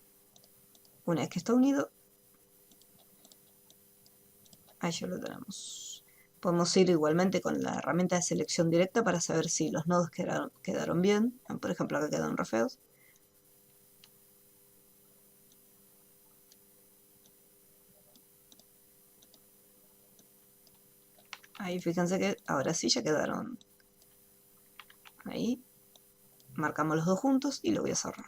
Una vez que está unido, ahí ya lo tenemos. Podemos ir igualmente con la herramienta de selección directa para saber si los nodos quedaron bien. Por ejemplo, acá quedaron re feos. Ahí fíjense que ahora sí ya quedaron. Ahí marcamos los dos juntos y lo voy a cerrar.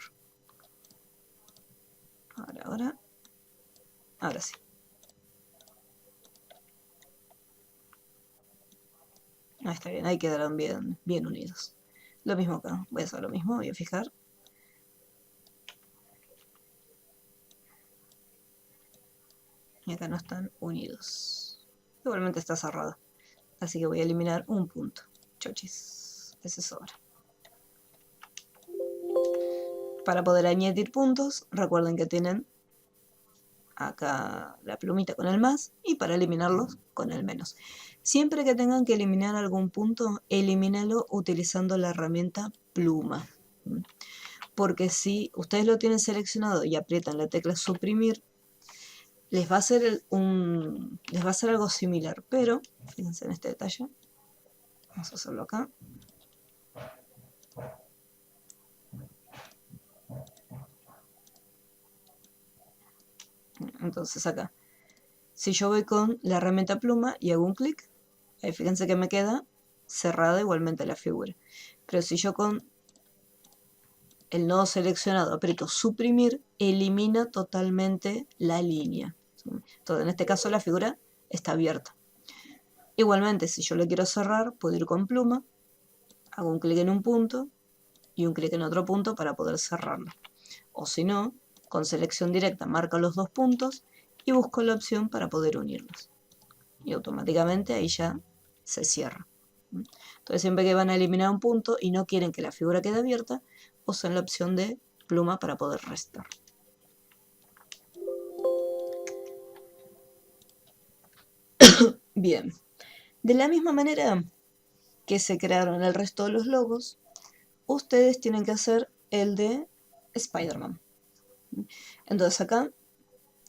Ahora sí. Ahí está bien, ahí quedaron bien unidos. Lo mismo acá, voy a hacer lo mismo, voy a fijar. Y acá no están unidos. Igualmente está cerrado. Así que voy a eliminar un punto. Chochis, ese sobra. Para poder añadir puntos, recuerden que tienen acá la plumita con el más y para eliminarlos con el menos. Siempre que tengan que eliminar algún punto, elimínalo utilizando la herramienta pluma. Porque si ustedes lo tienen seleccionado y aprietan la tecla suprimir, les va a hacer algo similar, pero fíjense en este detalle. Vamos a hacerlo acá. Entonces acá, si yo voy con la herramienta pluma y hago un clic, ahí fíjense que me queda cerrada igualmente la figura. Pero si yo con el nodo seleccionado aprieto suprimir, elimina totalmente la línea. Entonces en este caso la figura está abierta. Igualmente, si yo le quiero cerrar, puedo ir con pluma, hago un clic en un punto y un clic en otro punto para poder cerrarlo. O si no, con selección directa marco los dos puntos y busco la opción para poder unirlos. Y automáticamente ahí ya se cierra. Entonces siempre que van a eliminar un punto y no quieren que la figura quede abierta, usen la opción de pluma para poder restar. Bien, de la misma manera que se crearon el resto de los logos, ustedes tienen que hacer el de Spider-Man. Entonces acá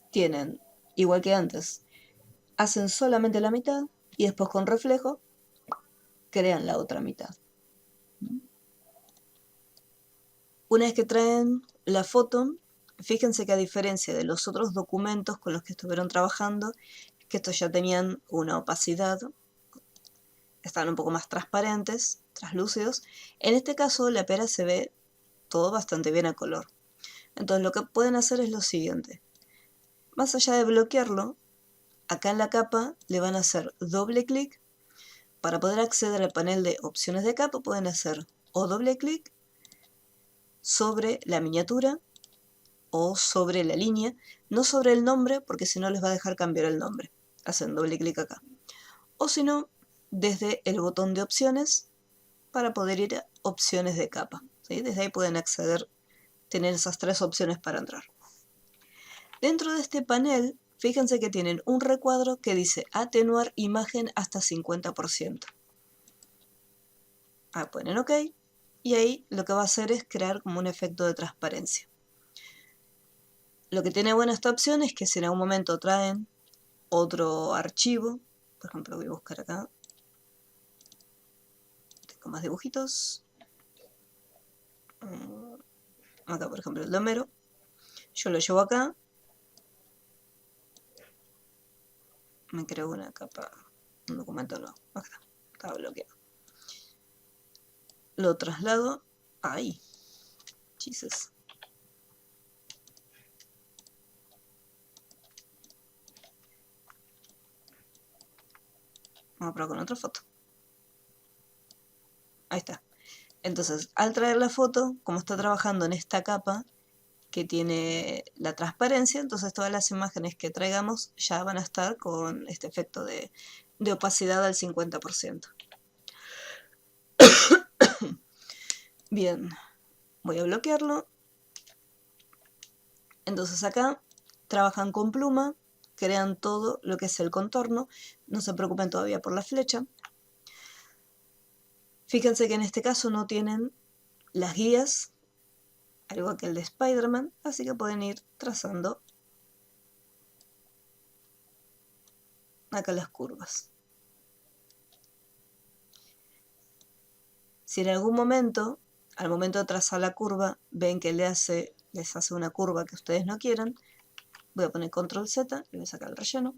tienen, igual que antes, hacen solamente la mitad y después con reflejo crean la otra mitad. Una vez que traen la foto, fíjense que a diferencia de los otros documentos con los que estuvieron trabajando, que estos ya tenían una opacidad, estaban un poco más transparentes, translúcidos, en este caso la pera se ve todo bastante bien a color. Entonces lo que pueden hacer es lo siguiente. Más allá de bloquearlo, acá en la capa le van a hacer doble clic. Para poder acceder al panel de opciones de capa pueden hacer o doble clic sobre la miniatura o sobre la línea, no sobre el nombre porque si no les va a dejar cambiar el nombre. Hacen doble clic acá. O si no, desde el botón de opciones para poder ir a opciones de capa. ¿Sí? Desde ahí pueden acceder, tener esas tres opciones para entrar. Dentro de este panel, fíjense que tienen un recuadro que dice atenuar imagen hasta 50%. Ponen OK y ahí lo que va a hacer es crear como un efecto de transparencia. Lo que tiene buena esta opción es que si en algún momento traen otro archivo, por ejemplo voy a buscar acá, tengo más dibujitos, acá por ejemplo el de Homero, yo lo llevo acá, me creo una capa, un documento no, acá está bloqueado. Lo traslado ahí, Jesus. Vamos a probar con otra foto. Ahí está. Entonces, al traer la foto, como está trabajando en esta capa que tiene la transparencia, entonces todas las imágenes que traigamos ya van a estar con este efecto de opacidad al 50%. Bien, voy a bloquearlo. Entonces acá trabajan con pluma, crean todo lo que es el contorno, no se preocupen todavía por la flecha. Fíjense que en este caso no tienen las guías, al igual que el de Spider-Man, así que pueden ir trazando acá las curvas. Si en algún momento, al momento de trazar la curva, ven que les hace una curva que ustedes no quieran, voy a poner Control Z y voy a sacar el relleno.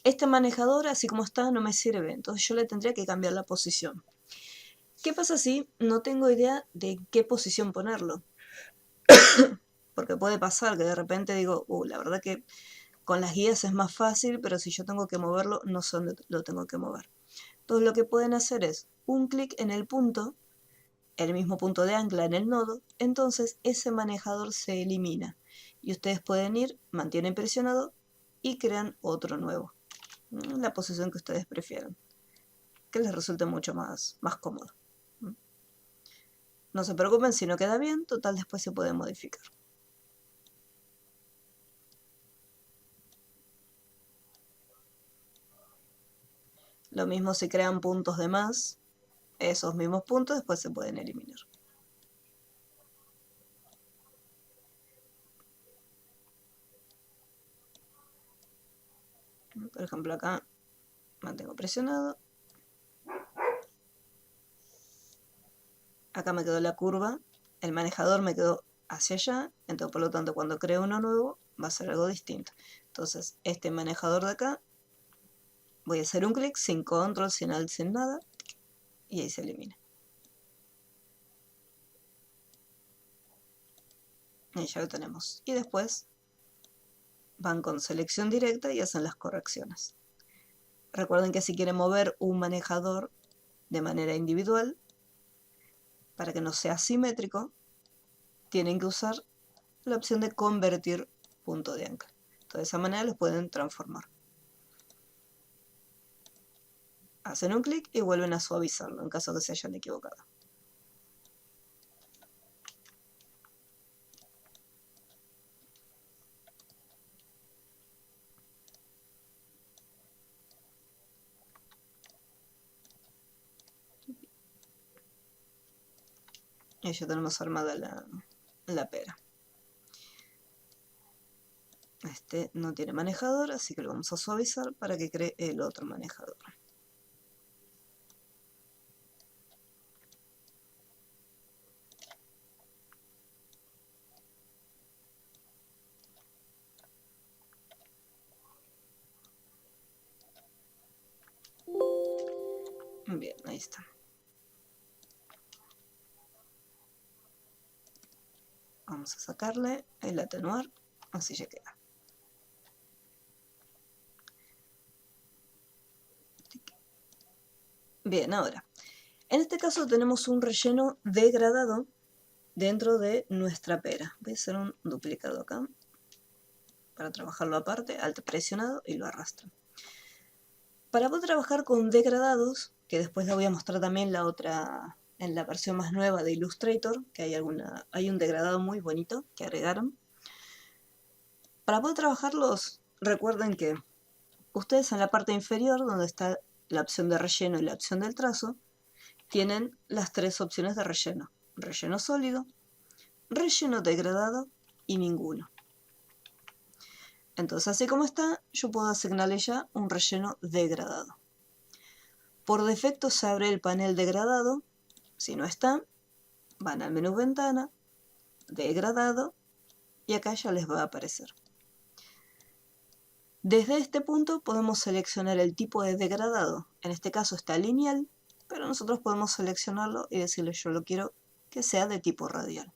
Este manejador, así como está, no me sirve, entonces yo le tendría que cambiar la posición. ¿Qué pasa si no tengo idea de qué posición ponerlo? Porque puede pasar que de repente digo, la verdad que con las guías es más fácil, pero si yo tengo que moverlo, no sé dónde lo tengo que mover. Entonces lo que pueden hacer es un clic en el punto, el mismo punto de ancla en el nodo, entonces ese manejador se elimina. Y ustedes pueden ir, mantienen presionado y crean otro nuevo. La posición que ustedes prefieran, que les resulte mucho más cómodo. No se preocupen si no queda bien, total después se puede modificar. Lo mismo si crean puntos de más, esos mismos puntos después se pueden eliminar. Por ejemplo acá mantengo presionado. Acá me quedó la curva, el manejador me quedó hacia allá, entonces por lo tanto cuando creo uno nuevo va a ser algo distinto. Entonces este manejador de acá, voy a hacer un clic sin control, sin alt, sin nada, y ahí se elimina. Y ya lo tenemos. Y después van con selección directa y hacen las correcciones. Recuerden que si quieren mover un manejador de manera individual, para que no sea simétrico, tienen que usar la opción de convertir punto de ancla. Entonces, de esa manera los pueden transformar. Hacen un clic y vuelven a suavizarlo en caso de que se hayan equivocado. Y ya tenemos armada la pera. Este no tiene manejador, así que lo vamos a suavizar para que cree el otro manejador. Bien, ahí está. Vamos a sacarle el atenuar, así ya queda. Bien, ahora, en este caso tenemos un relleno degradado dentro de nuestra pera. Voy a hacer un duplicado acá para trabajarlo aparte, alt presionado y lo arrastro. Para poder trabajar con degradados, que después la voy a mostrar también la otra, en la versión más nueva de Illustrator, que hay un degradado muy bonito que agregaron. Para poder trabajarlos, recuerden que ustedes en la parte inferior, donde está la opción de relleno y la opción del trazo, tienen las tres opciones de relleno. Relleno sólido, relleno degradado y ninguno. Entonces, así como está, yo puedo asignarle ya un relleno degradado. Por defecto se abre el panel degradado. Si no está, van al menú ventana, degradado, y acá ya les va a aparecer. Desde este punto podemos seleccionar el tipo de degradado. En este caso está lineal, pero nosotros podemos seleccionarlo y decirle yo lo quiero que sea de tipo radial.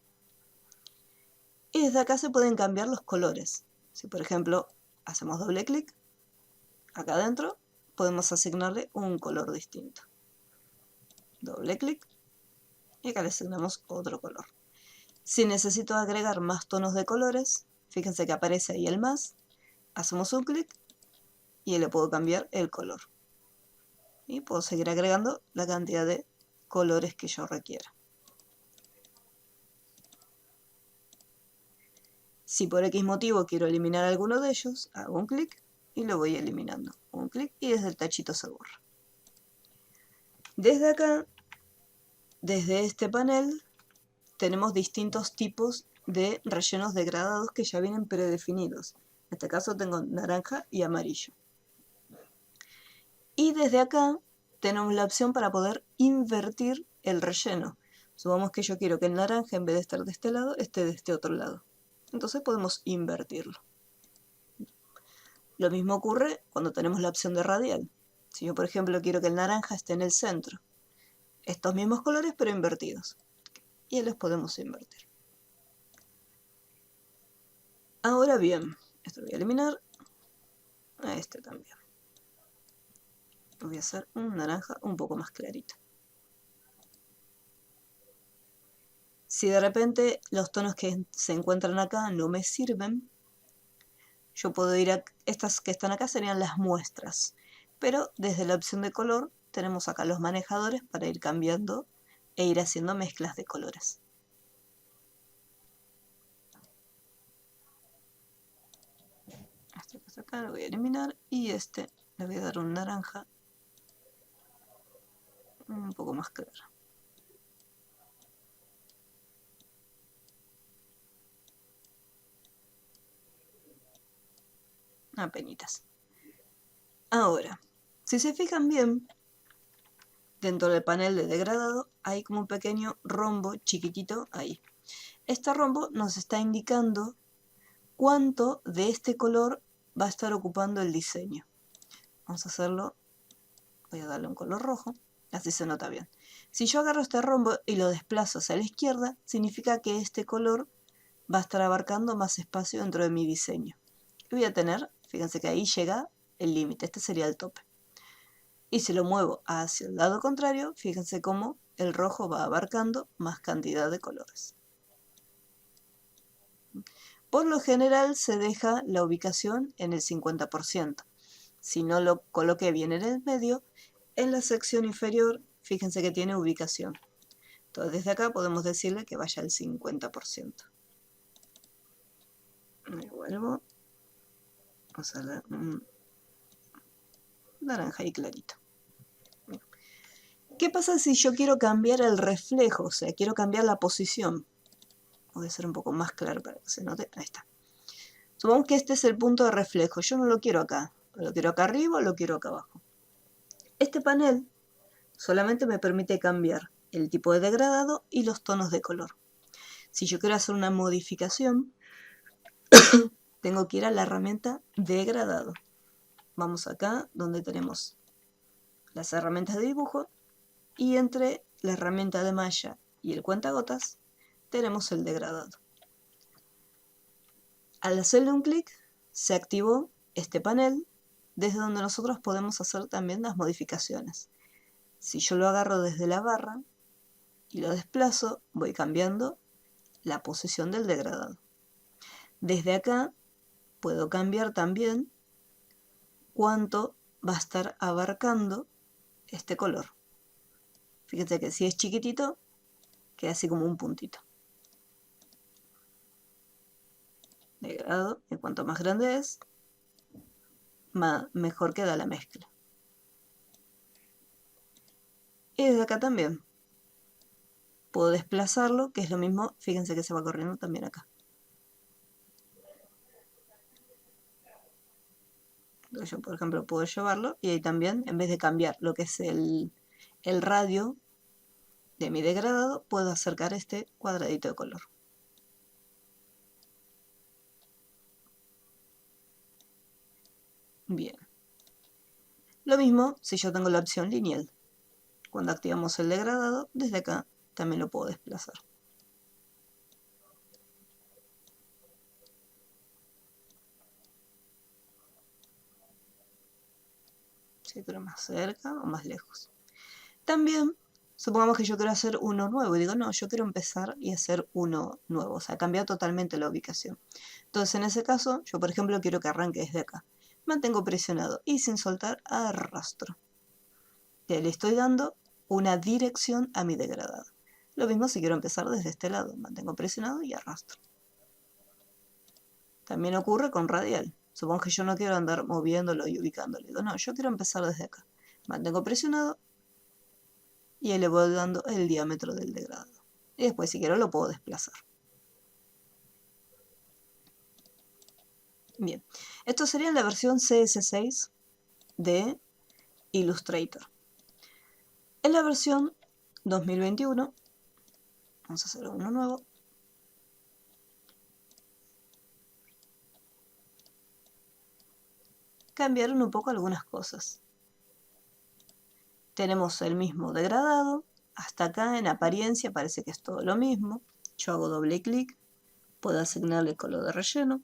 Y desde acá se pueden cambiar los colores. Si por ejemplo hacemos doble clic, acá adentro podemos asignarle un color distinto. Doble clic y acá le asignamos otro color. Si necesito agregar más tonos de colores, fíjense que aparece ahí el más, hacemos un clic y le puedo cambiar el color. Y puedo seguir agregando la cantidad de colores que yo requiera. Si por X motivo quiero eliminar alguno de ellos, hago un clic y lo voy eliminando. Un clic y desde el tachito se borra. Desde acá, desde este panel, tenemos distintos tipos de rellenos degradados que ya vienen predefinidos. En este caso tengo naranja y amarillo. Y desde acá tenemos la opción para poder invertir el relleno. Supongamos que yo quiero que el naranja, en vez de estar de este lado, esté de este otro lado. Entonces podemos invertirlo. Lo mismo ocurre cuando tenemos la opción de radial. Si yo, por ejemplo, quiero que el naranja esté en el centro, estos mismos colores pero invertidos. Y los podemos invertir. Ahora bien, esto lo voy a eliminar. A este también. Voy a hacer un naranja un poco más clarito. Si de repente los tonos que se encuentran acá no me sirven, yo puedo ir a... Estas que están acá serían las muestras. Pero desde la opción de color tenemos acá los manejadores para ir cambiando e ir haciendo mezclas de colores. Este que está acá lo voy a eliminar y este le voy a dar un naranja un poco más claro. Apenitas. Ahora, si se fijan bien, dentro del panel de degradado hay como un pequeño rombo chiquitito ahí. Este rombo nos está indicando cuánto de este color va a estar ocupando el diseño. Vamos a hacerlo, voy a darle un color rojo, así se nota bien. Si yo agarro este rombo y lo desplazo hacia la izquierda, significa que este color va a estar abarcando más espacio dentro de mi diseño. Y voy a tener, fíjense que ahí llega el límite, este sería el tope. Y si lo muevo hacia el lado contrario, fíjense cómo el rojo va abarcando más cantidad de colores. Por lo general se deja la ubicación en el 50%. Si no lo coloqué bien en el medio, en la sección inferior, fíjense que tiene ubicación. Entonces desde acá podemos decirle que vaya al 50%. Me vuelvo. Vamos a dar un naranja y clarito. ¿Qué pasa si yo quiero cambiar el reflejo? O sea, quiero cambiar la posición. Voy a hacer un poco más claro para que se note. Ahí está. Supongamos que este es el punto de reflejo. Yo no lo quiero acá. Lo quiero acá arriba o lo quiero acá abajo. Este panel solamente me permite cambiar el tipo de degradado y los tonos de color. Si yo quiero hacer una modificación, tengo que ir a la herramienta degradado. Vamos acá donde tenemos las herramientas de dibujo Y entre la herramienta de malla y el cuentagotas tenemos el degradado. Al hacerle un clic, se activó este panel desde donde nosotros podemos hacer también las modificaciones. Si yo lo agarro desde la barra y lo desplazo, voy cambiando la posición del degradado. Desde acá puedo cambiar también cuánto va a estar abarcando este color. Fíjense que si es chiquitito, queda así como un puntito. Degradado, y cuanto más grande es, mejor queda la mezcla. Y desde acá también puedo desplazarlo, que es lo mismo, fíjense que se va corriendo también acá. Entonces yo, por ejemplo, puedo llevarlo y ahí también, en vez de cambiar lo que es el radio de mi degradado, puedo acercar este cuadradito de color. Bien. Lo mismo si yo tengo la opción lineal. Cuando activamos el degradado, desde acá también lo puedo desplazar. Si quiero más cerca o más lejos. También, supongamos que yo quiero hacer uno nuevo y digo, no, yo quiero empezar y hacer uno nuevo, o sea, cambiar totalmente la ubicación. Entonces, en ese caso, yo por ejemplo quiero que arranque desde acá. Mantengo presionado y sin soltar arrastro. Ya le estoy dando una dirección a mi degradado. Lo mismo si quiero empezar desde este lado. Mantengo presionado y arrastro. También ocurre con radial. Supongo que yo no quiero andar moviéndolo y ubicándolo. Digo, no, yo quiero empezar desde acá. Mantengo presionado y ahí le voy dando el diámetro del degradado. Y después, si quiero, lo puedo desplazar. Bien, esto sería la versión CS6 de Illustrator. En la versión 2021, vamos a hacer uno nuevo. Cambiaron un poco algunas cosas. Tenemos el mismo degradado. Hasta acá en apariencia parece que es todo lo mismo. Yo hago doble clic. Puedo asignarle color de relleno.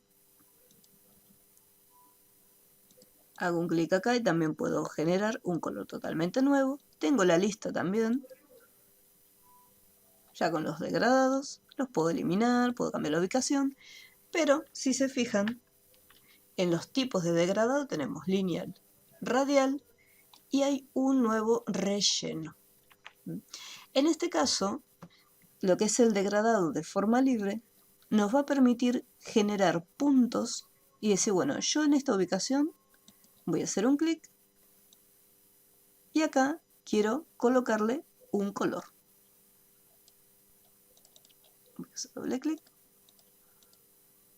Hago un clic acá y también puedo generar un color totalmente nuevo. Tengo la lista también. Ya con los degradados. Los puedo eliminar, puedo cambiar la ubicación. Pero si se fijan, en los tipos de degradado tenemos lineal, radial y hay un nuevo relleno. En este caso, lo que es el degradado de forma libre nos va a permitir generar puntos y decir, bueno, yo en esta ubicación voy a hacer un clic y acá quiero colocarle un color. Voy a hacer doble clic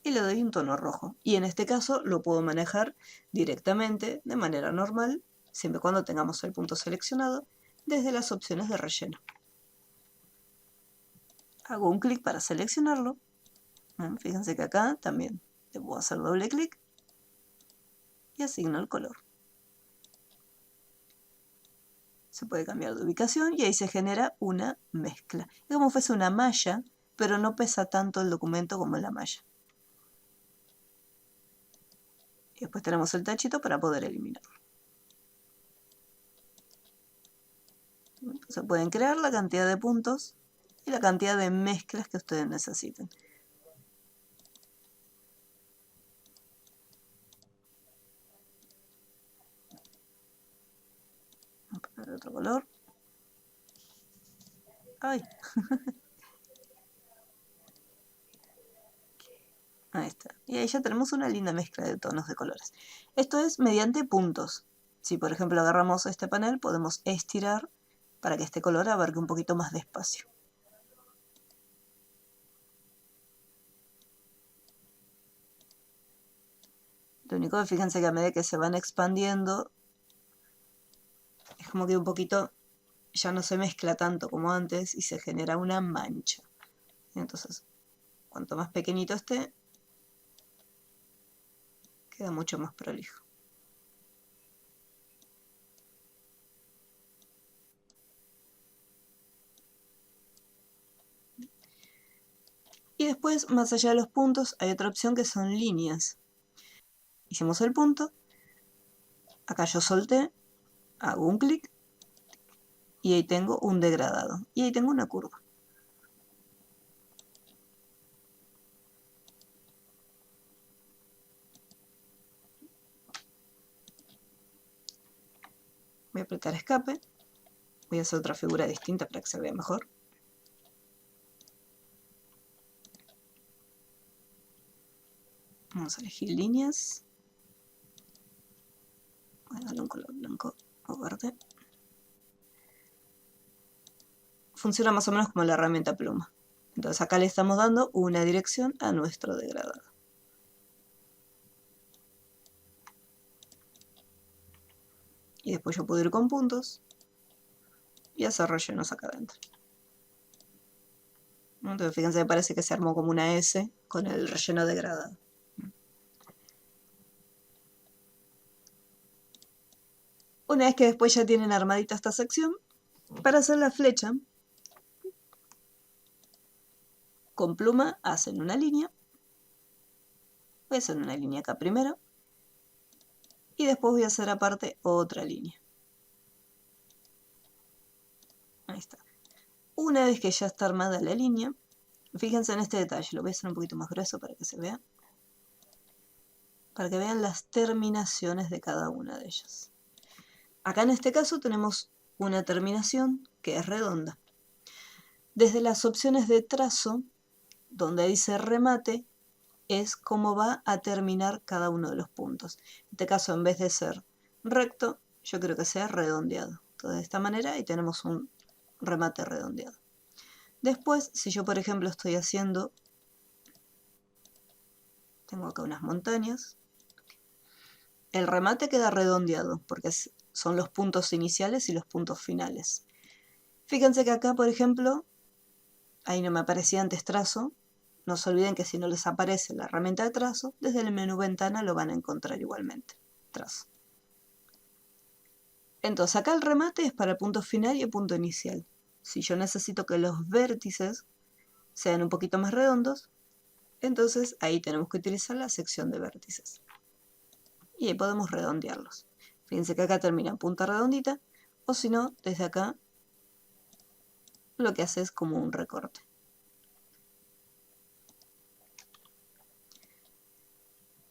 y le doy un tono rojo. Y en este caso lo puedo manejar directamente de manera normal, siempre y cuando tengamos el punto seleccionado, desde las opciones de relleno. Hago un clic para seleccionarlo. Fíjense que acá también le puedo hacer doble clic y asigno el color. Se puede cambiar de ubicación y ahí se genera una mezcla. Es como si fuese una malla, pero no pesa tanto el documento como la malla. Y después tenemos el tachito para poder eliminarlo. Se pueden crear la cantidad de puntos y la cantidad de mezclas que ustedes necesiten. Vamos a poner otro color. ¡Ay! Ahí está. Y ahí ya tenemos una linda mezcla de tonos de colores. Esto es mediante puntos. Si por ejemplo agarramos este panel, podemos estirar para que este color abarque un poquito más de espacio. Lo único que fíjense que a medida que se van expandiendo, es como que un poquito ya no se mezcla tanto como antes y se genera una mancha. Entonces, cuanto más pequeñito esté, queda mucho más prolijo. Y después, más allá de los puntos, hay otra opción que son líneas. Hicimos el punto, acá yo solté, hago un clic y ahí tengo un degradado. Y ahí tengo una curva. Voy a apretar escape. Voy a hacer otra figura distinta para que se vea mejor. Vamos a elegir líneas. Voy a darle un color blanco o verde. Funciona más o menos como la herramienta pluma. Entonces acá le estamos dando una dirección a nuestro degradado. Y después yo puedo ir con puntos y hacer rellenos acá adentro. Entonces fíjense que parece que se armó como una S con el relleno degradado. Una vez que después ya tienen armadita esta sección, para hacer la flecha, con pluma hacen una línea. Voy a hacer una línea acá primero. Y después voy a hacer aparte otra línea. Ahí está. Una vez que ya está armada la línea, fíjense en este detalle, lo voy a hacer un poquito más grueso para que se vea. Para que vean las terminaciones de cada una de ellas. Acá en este caso tenemos una terminación que es redonda. Desde las opciones de trazo, donde dice remate, es cómo va a terminar cada uno de los puntos. En este caso, en vez de ser recto, yo creo que sea redondeado. Entonces, de esta manera, ahí tenemos un remate redondeado. Después, si yo, por ejemplo, estoy haciendo... Tengo acá unas montañas. El remate queda redondeado, porque son los puntos iniciales y los puntos finales. Fíjense que acá, por ejemplo, ahí no me aparecía antes trazo. No se olviden que si no les aparece la herramienta de trazo, desde el menú ventana lo van a encontrar igualmente. Trazo. Entonces acá el remate es para el punto final y el punto inicial. Si yo necesito que los vértices sean un poquito más redondos, entonces ahí tenemos que utilizar la sección de vértices. Y ahí podemos redondearlos. Fíjense que acá termina en punta redondita, o si no, desde acá lo que hace es como un recorte.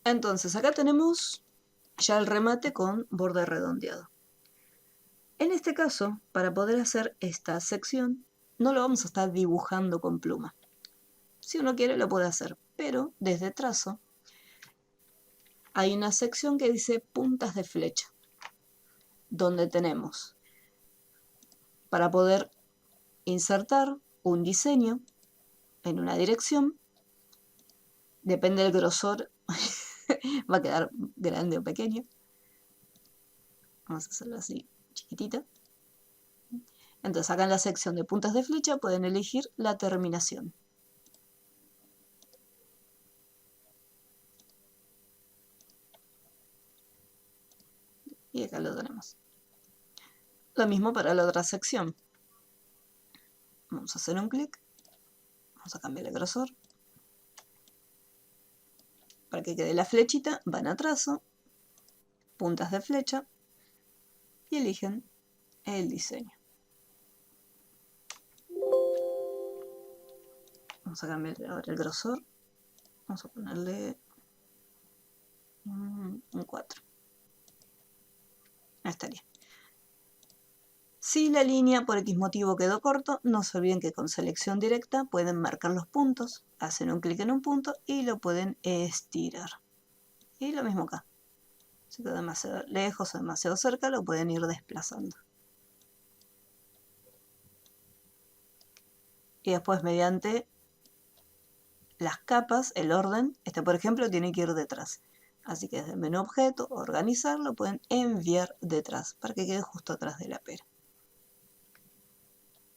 Entonces acá tenemos ya el remate con borde redondeado. En este caso, para poder hacer esta sección, no lo vamos a estar dibujando con pluma. Si uno quiere lo puede hacer, pero desde trazo hay una sección que dice puntas de flecha, donde tenemos para poder insertar un diseño en una dirección, depende del grosor, va a quedar grande o pequeño. Vamos a hacerlo así, chiquitito. Entonces acá en la sección de puntas de flecha pueden elegir la terminación. Y acá lo tenemos. Lo mismo para la otra sección. Vamos a hacer un clic. Vamos a cambiar el grosor. Para que quede la flechita, van a trazo, puntas de flecha y eligen el diseño. Vamos a cambiar ahora el grosor. Vamos a ponerle un 4. Ahí estaría. Si la línea por X motivo quedó corto, no se olviden que con selección directa pueden marcar los puntos, hacen un clic en un punto y lo pueden estirar. Y lo mismo acá. Si quedó demasiado lejos o demasiado cerca, lo pueden ir desplazando. Y después mediante las capas, el orden, este por ejemplo tiene que ir detrás. Así que desde el menú objeto, organizar, lo pueden enviar detrás para que quede justo atrás de la pera.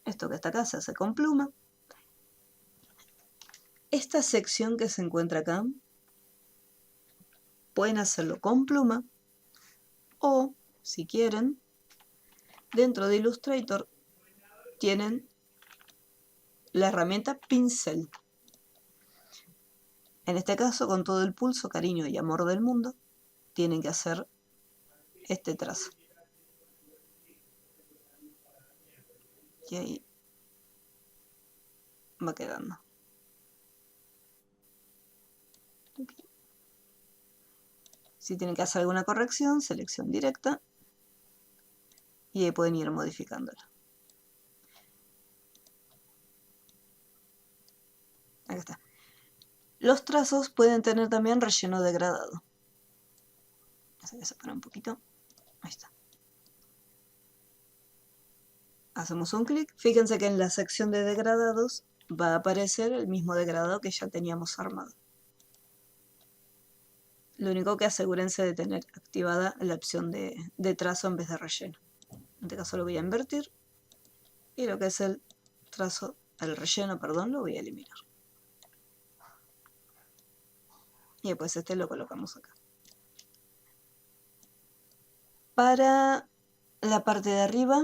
Esto que está acá se hace con pluma. Esta sección que se encuentra acá, pueden hacerlo con pluma o, si quieren, dentro de Illustrator tienen la herramienta pincel. En este caso, con todo el pulso, cariño y amor del mundo, tienen que hacer este trazo. Y ahí va quedando. Si tienen que hacer alguna corrección, selección directa y ahí pueden ir modificándola. Acá está. Los trazos pueden tener también relleno degradado. Voy a separar un poquito. Ahí está. Hacemos un clic. Fíjense que en la sección de degradados va a aparecer el mismo degradado que ya teníamos armado. Lo único que asegúrense de tener activada la opción de trazo en vez de relleno. En este caso lo voy a invertir y lo que es el trazo, el relleno, perdón, lo voy a eliminar. Y después este lo colocamos acá. Para la parte de arriba,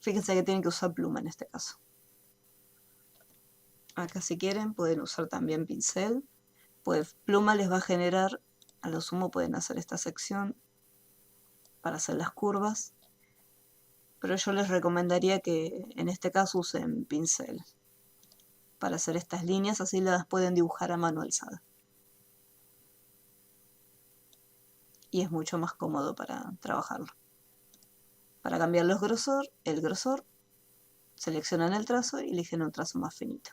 fíjense que tienen que usar pluma en este caso. Acá si quieren pueden usar también pincel. Pues pluma les va a generar, a lo sumo pueden hacer esta sección para hacer las curvas. Pero yo les recomendaría que en este caso usen pincel para hacer estas líneas, así las pueden dibujar a mano alzada. Y es mucho más cómodo para trabajarlo. Para cambiar el grosor, seleccionan el trazo y eligen un trazo más finito.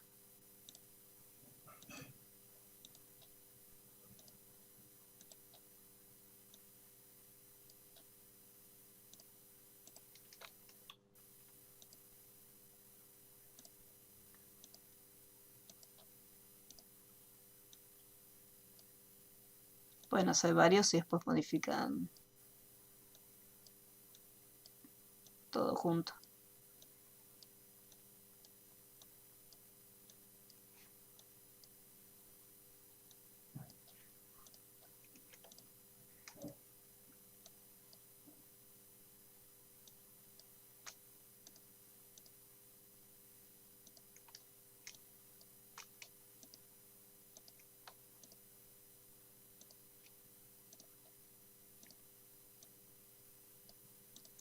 Pueden hacer varios y después modifican todo junto.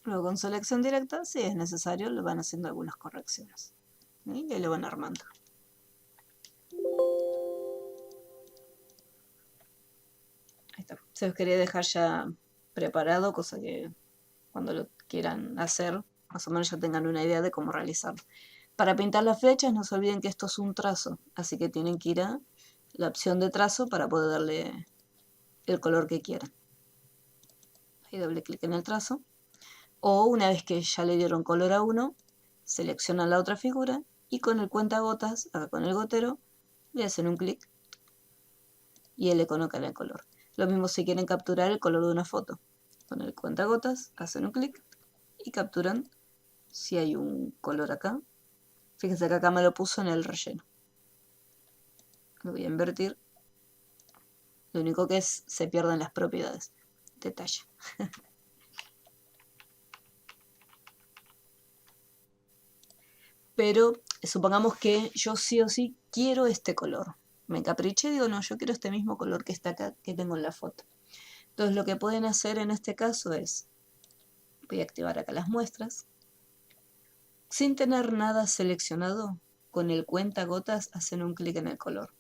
Luego con selección directa, si es necesario, le van haciendo algunas correcciones. Y ahí lo van armando. Ahí está. Se los quería dejar ya preparado, cosa que cuando lo quieran hacer, más o menos ya tengan una idea de cómo realizarlo. Para pintar las flechas, no se olviden que esto es un trazo, así que tienen que ir a la opción de trazo para poder darle el color que quieran. Ahí doble clic en el trazo. O una vez que ya le dieron color a uno, seleccionan la otra figura y con el cuentagotas, acá con el gotero, le hacen un clic y él le coloca el color. Lo mismo si quieren capturar el color de una foto. Con el cuentagotas hacen un clic y capturan si hay un color acá. Fíjense que acá me lo puso en el relleno. Lo voy a invertir. Lo único que es, se pierden las propiedades. Detalle. Pero supongamos que yo sí o sí quiero este color. Me encapriché y digo, no, yo quiero este mismo color que está acá, que tengo en la foto. Entonces lo que pueden hacer en este caso es, voy a activar acá las muestras. Sin tener nada seleccionado, con el cuentagotas hacen un clic en el color.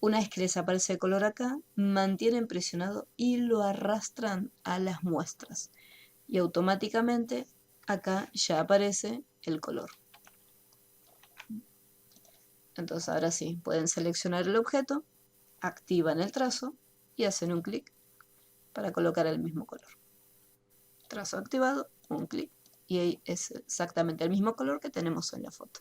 Una vez que les aparece el color acá, mantienen presionado y lo arrastran a las muestras. Y automáticamente acá ya aparece el color. Entonces ahora sí, pueden seleccionar el objeto, activan el trazo y hacen un clic para colocar el mismo color. Trazo activado, un clic y ahí es exactamente el mismo color que tenemos en la foto.